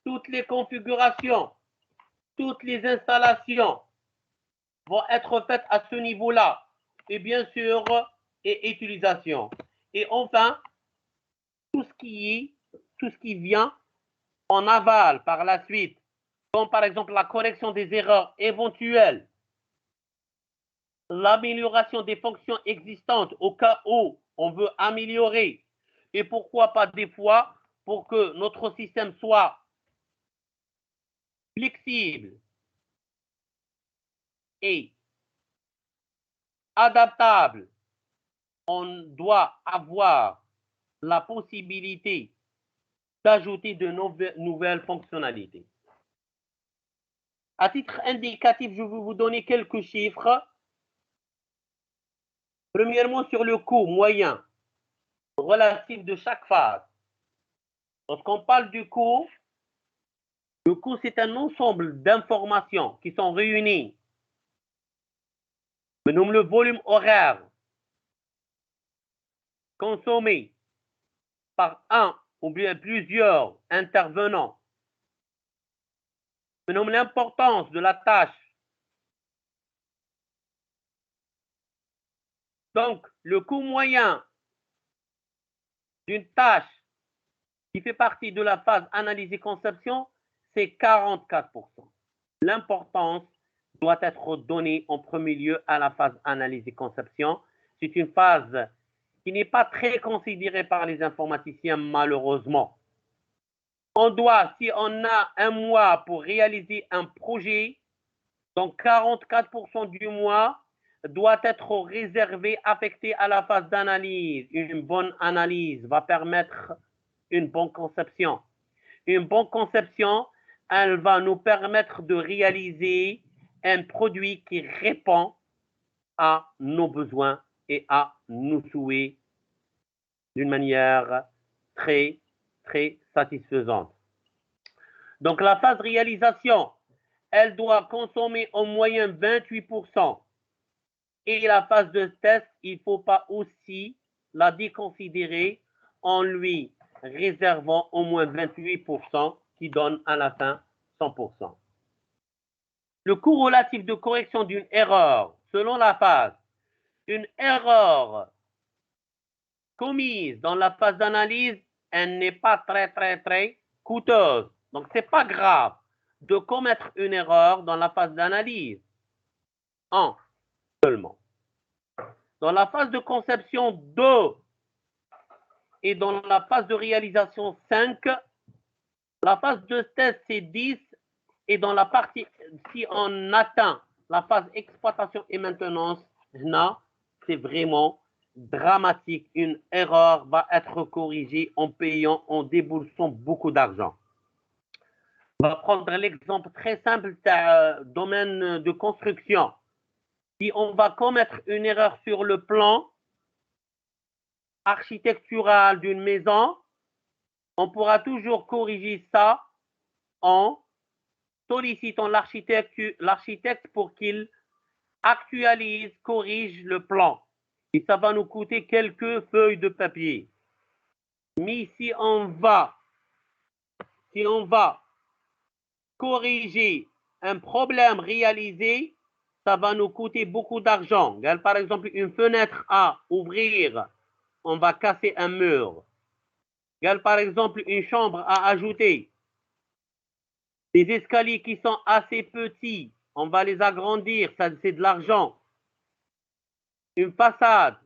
Toutes les configurations, toutes les installations vont être faites à ce niveau-là. Et bien sûr, et utilisation. Et enfin, tout ce qui vient en aval par la suite, comme par exemple la correction des erreurs éventuelles, l'amélioration des fonctions existantes au cas où on veut améliorer, et pourquoi pas des fois pour que notre système soit flexible et adaptable, on doit avoir la possibilité d'ajouter de nouvelles fonctionnalités. À titre indicatif, je vais vous donner quelques chiffres. Premièrement, sur le coût moyen relatif de chaque phase. Lorsqu'on parle du coût, le coût, c'est un ensemble d'informations qui sont réunies بنهم le volume horaire consommé par un ou bien plusieurs intervenants. بنهم l'importance de la tâche. Donc, le coût moyen d'une tâche qui fait partie de la phase analyse et conception, c'est 44%. L'importance doit être donnée en premier lieu à la phase analyse et conception. C'est une phase qui n'est pas très considérée par les informaticiens, malheureusement. On doit, si on a un mois pour réaliser un projet, donc 44% du mois doit être réservé, affecté à la phase d'analyse. Une bonne analyse va permettre une bonne conception. Une bonne conception, elle va nous permettre de réaliser un produit qui répond à nos besoins et à nos souhaits d'une manière très, très satisfaisante. Donc, la phase réalisation, elle doit consommer en moyenne 28%. Et la phase de test, il ne faut pas aussi la déconsidérer en lui réservant au moins 28% qui donne à la fin 100%. Le coût relatif de correction d'une erreur, selon la phase, une erreur commise dans la phase d'analyse, elle n'est pas très coûteuse. Donc, ce n'est pas grave de commettre une erreur dans la phase d'analyse. Un seulement. Dans la phase de conception 2 et dans la phase de réalisation 5, la phase de test c'est 10 et dans la partie, si on atteint la phase exploitation et maintenance, c'est vraiment dramatique. Une erreur va être corrigée en payant, en déboursant beaucoup d'argent. On va prendre l'exemple très simple du domaine de construction. Si on va commettre une erreur sur le plan architectural d'une maison, on pourra toujours corriger ça en sollicitant l'architecte pour qu'il actualise, corrige le plan. Et ça va nous coûter quelques feuilles de papier. Mais si on va corriger un problème réalisé, ça va nous coûter beaucoup d'argent. Par exemple, une fenêtre à ouvrir, on va casser un mur. Par exemple, une chambre à ajouter. Des escaliers qui sont assez petits, on va les agrandir, ça c'est de l'argent. Une façade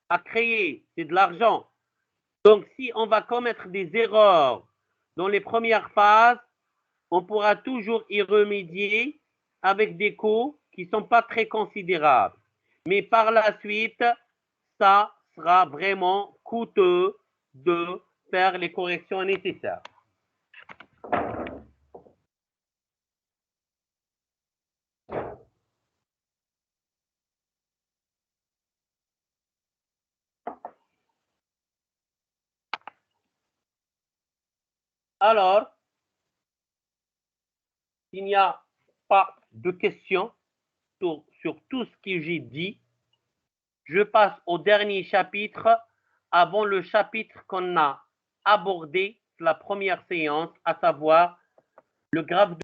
à créer, c'est de l'argent. Donc, si on va commettre des erreurs dans les premières phases, on pourra toujours y remédier avec des coûts qui ne sont pas très considérables. Mais par la suite, ça sera vraiment coûteux de faire les corrections nécessaires. Alors, s'il n'y a pas de questions sur tout ce que j'ai dit, je passe au dernier chapitre avant le chapitre qu'on a abordé la première séance, à savoir le graphe de...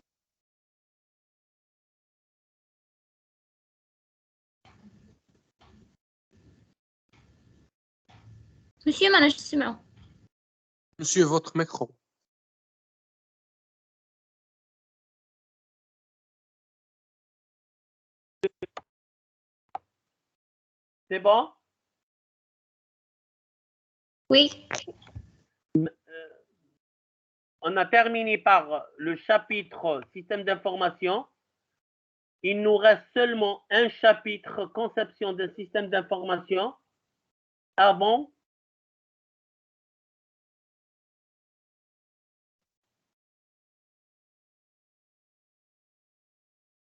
Monsieur, معلش تسمعوا. Monsieur, votre micro. C'est bon? Oui. On a terminé par le chapitre système d'information. Il nous reste seulement un chapitre conception d'un système d'information avant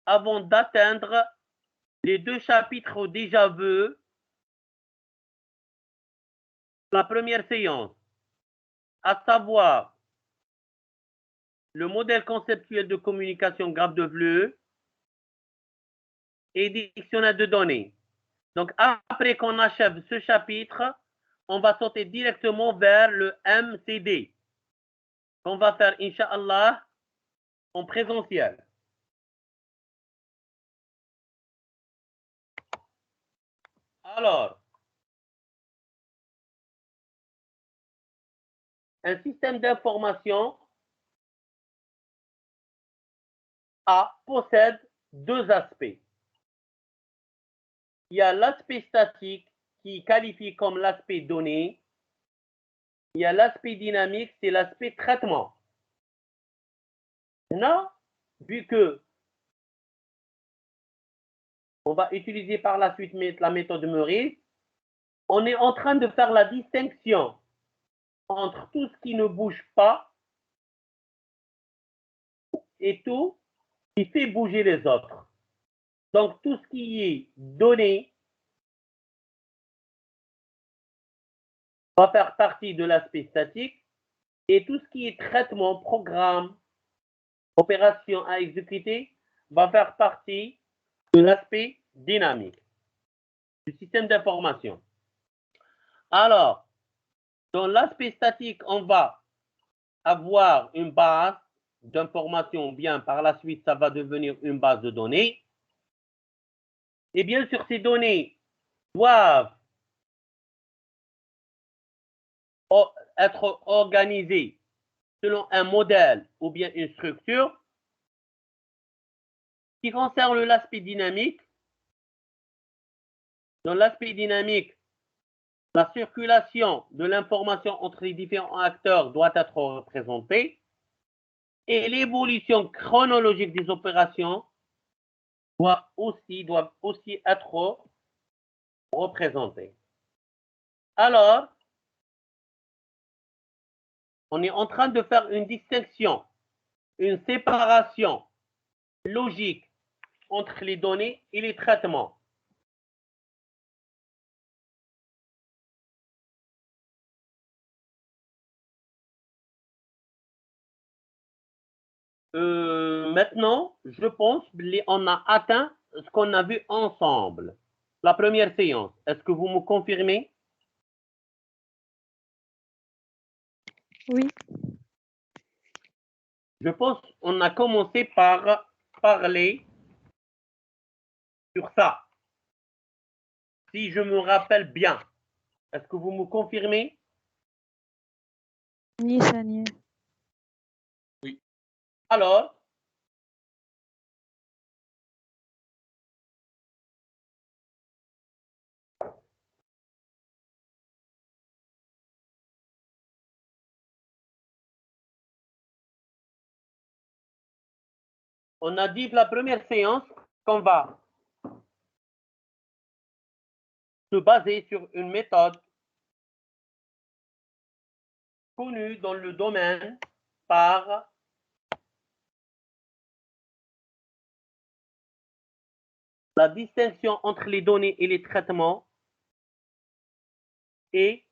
d'atteindre les deux chapitres déjà vus la première séance, à savoir le modèle conceptuel de communication graphe de flux et dictionnaire de données. Donc, après qu'on achève ce chapitre, on va sauter directement vers le MCD, qu'on va faire, Inch'Allah, en présentiel. Alors, un système d'information possède deux aspects. Il y a l'aspect statique qui qualifie comme l'aspect donné. Il y a l'aspect dynamique, c'est l'aspect traitement. Maintenant, vu que on va utiliser par la suite la méthode Meurice, on est en train de faire la distinction entre tout ce qui ne bouge pas et tout ce qui fait bouger les autres. Donc, tout ce qui est donné va faire partie de l'aspect statique et tout ce qui est traitement, programme, opération à exécuter va faire partie de l'aspect dynamique du système d'information. Alors, dans l'aspect statique, on va avoir une base d'information, bien par la suite, ça va devenir une base de données. Et bien sûr, ces données doivent être organisées selon un modèle ou bien une structure. Qui concerne l'aspect dynamique, dans l'aspect dynamique, la circulation de l'information entre les différents acteurs doit être représentée et l'évolution chronologique des opérations doit aussi être représentée. Alors, on est en train de faire une distinction, une séparation logique entre les données et les traitements. Maintenant, je pense qu'on a atteint ce qu'on a vu ensemble. La première séance, est-ce que vous me confirmez? Oui. Je pense qu'on a commencé par parler sur ça. Si je me rappelle bien, est-ce que vous me confirmez? Ni ثانية. Alors, on a dit la première séance qu'on va se baser sur une méthode connue dans le domaine par la distinction entre les données et les traitements et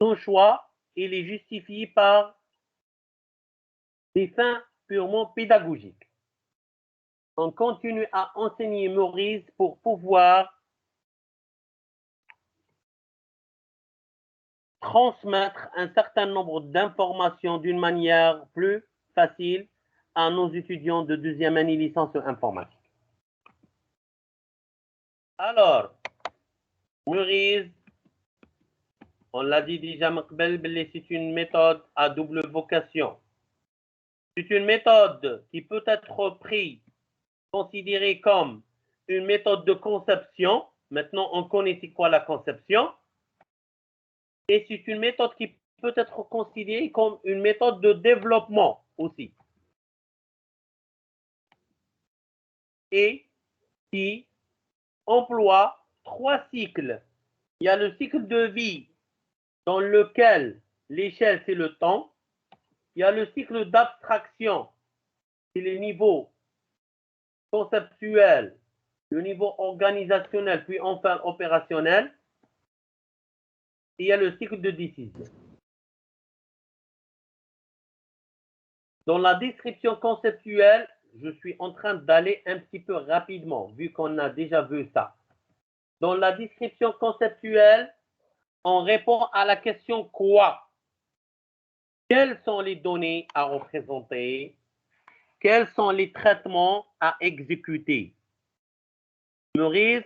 son choix, il est justifié par des fins purement pédagogiques. On continue à enseigner Meurice pour pouvoir transmettre un certain nombre d'informations d'une manière plus facile à nos étudiants de deuxième année licence informatique. Alors, Meurice, on l'a dit déjà, c'est une méthode à double vocation. C'est une méthode qui peut être considérée comme une méthode de conception. Maintenant, on connaît c'est quoi la conception. Et c'est une méthode qui peut être considérée comme une méthode de développement aussi. Et qui emploie 3 cycles. Il y a le cycle de vie dans lequel l'échelle, c'est le temps. Il y a le cycle d'abstraction, c'est le niveau conceptuel, le niveau organisationnel, puis enfin opérationnel. Et il y a le cycle de décision. Dans la description conceptuelle, je suis en train d'aller un petit peu rapidement, vu qu'on a déjà vu ça. Dans la description conceptuelle, on répond à la question quoi? Quelles sont les données à représenter? Quels sont les traitements à exécuter? Meurice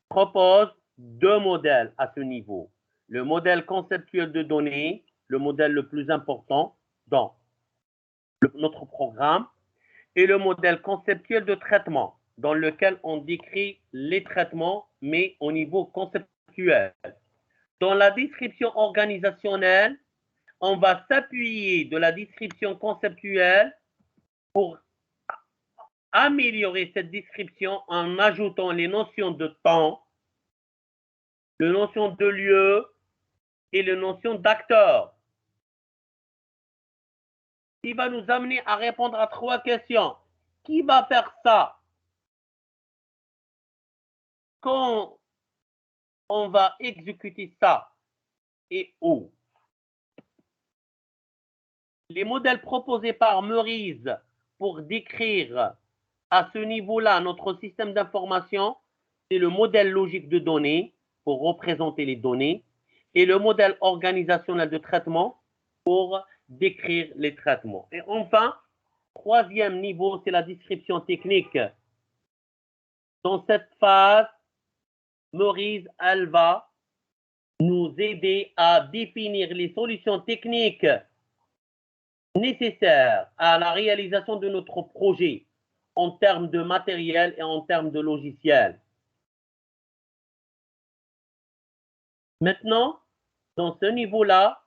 propose deux modèles à ce niveau. Le modèle conceptuel de données, le modèle le plus important dans notre programme, et le modèle conceptuel de traitement, dans lequel on décrit les traitements, mais au niveau conceptuel. Dans la description organisationnelle, on va s'appuyer de la description conceptuelle pour améliorer cette description en ajoutant les notions de temps, les notions de lieu et les notions d'acteur. Qui va nous amener à répondre à trois questions. Qui va faire ça? Quand on va exécuter ça et où? Les modèles proposés par Meurice pour décrire à ce niveau-là notre système d'information, c'est le modèle logique de données pour représenter les données et le modèle organisationnel de traitement pour décrire les traitements. Et enfin, troisième niveau, c'est la description technique. Dans cette phase, Meurice, elle va nous aider à définir les solutions techniques nécessaires à la réalisation de notre projet en termes de matériel et en termes de logiciel. Maintenant, dans ce niveau-là,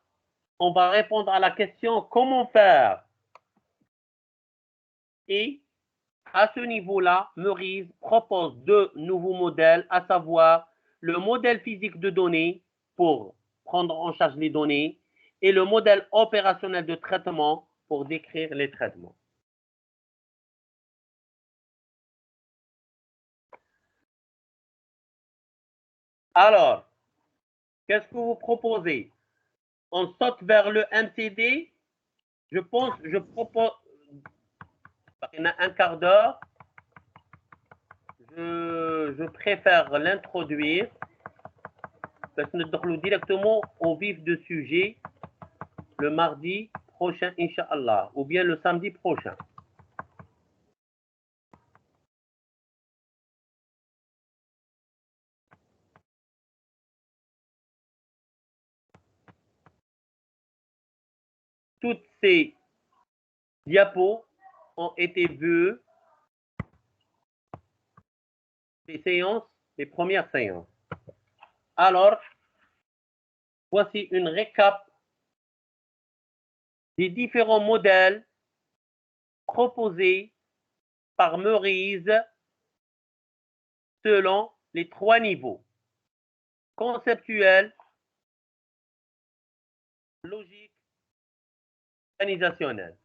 on va répondre à la question comment faire. Et à ce niveau-là, Meurice propose deux nouveaux modèles, à savoir le modèle physique de données pour prendre en charge les données et le modèle opérationnel de traitement pour décrire les traitements. Alors, qu'est-ce que vous proposez? On saute vers le MCD. Je propose, il y a un quart d'heure, je préfère l'introduire parce que nous allons directement au vif du sujet le mardi prochain, Inch'Allah, ou bien le samedi prochain. Toutes ces diapos ont été vues, les premières séances. Alors, voici une récap des différents modèles proposés par Meurice selon les trois niveaux: conceptuel, logique, organisationnel.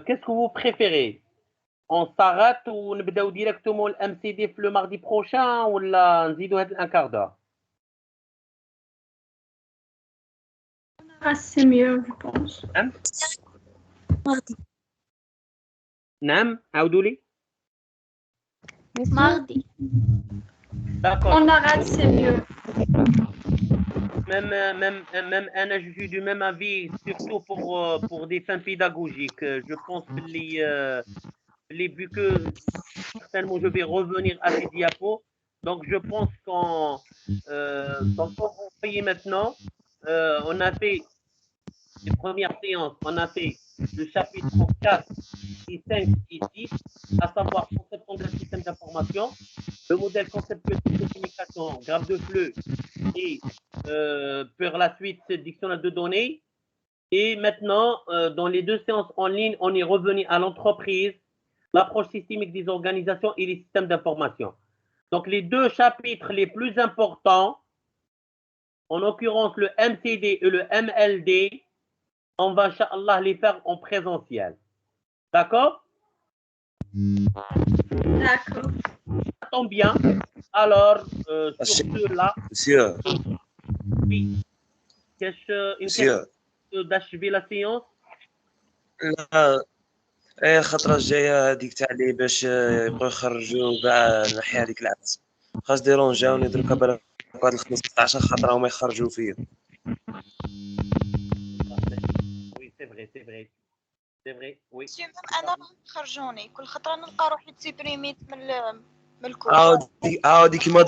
Qu'est-ce que vous préférez? On s'arrête ou on va directement le MCD le mardi prochain ou là نزيدوا هذا un quart d'heure? C'est mieux, je pense. Mardi. نعم عاودوا لي. Mardi. D'accord. On arrête, c'est mieux. Même Anna, je suis du même avis, surtout pour des fins pédagogiques. Je pense que vu que certainement je vais revenir à ces diapos, donc je pense qu'on voyez maintenant, on a fait les premières séances, on a fait le chapitre 4 et 5 et 6, à savoir conception d'un système d'information, le modèle conceptuel de communication, graphe de flux et par la suite dictionnaire de données. Et maintenant, dans les deux séances en ligne, on est revenu à l'entreprise, l'approche systémique des organisations et les systèmes d'information. Donc, les deux chapitres les plus importants En l'occurrence, le MCD et le MLD, on va, Inch'Allah, les faire en présentiel. D'accord? D'accord. Ça tombe bien. Alors, sur ceux-là, Monsieur, oui. Une monsieur. question d'achever la séance? لا الخطرة الجاية هذيك تاع لي باش يبقاو يخرجوا كاع الناحية هذيك العكس خاص ديرونجاوني دركا بالك هاد ال 15 خطرة هما يخرجوا فيا. Oui, c'est vrai, c'est vrai. C'est vrai, oui. انا خرجوني كل خطره نلقى روحي تسيبريميت من الكورس. عاودي كيما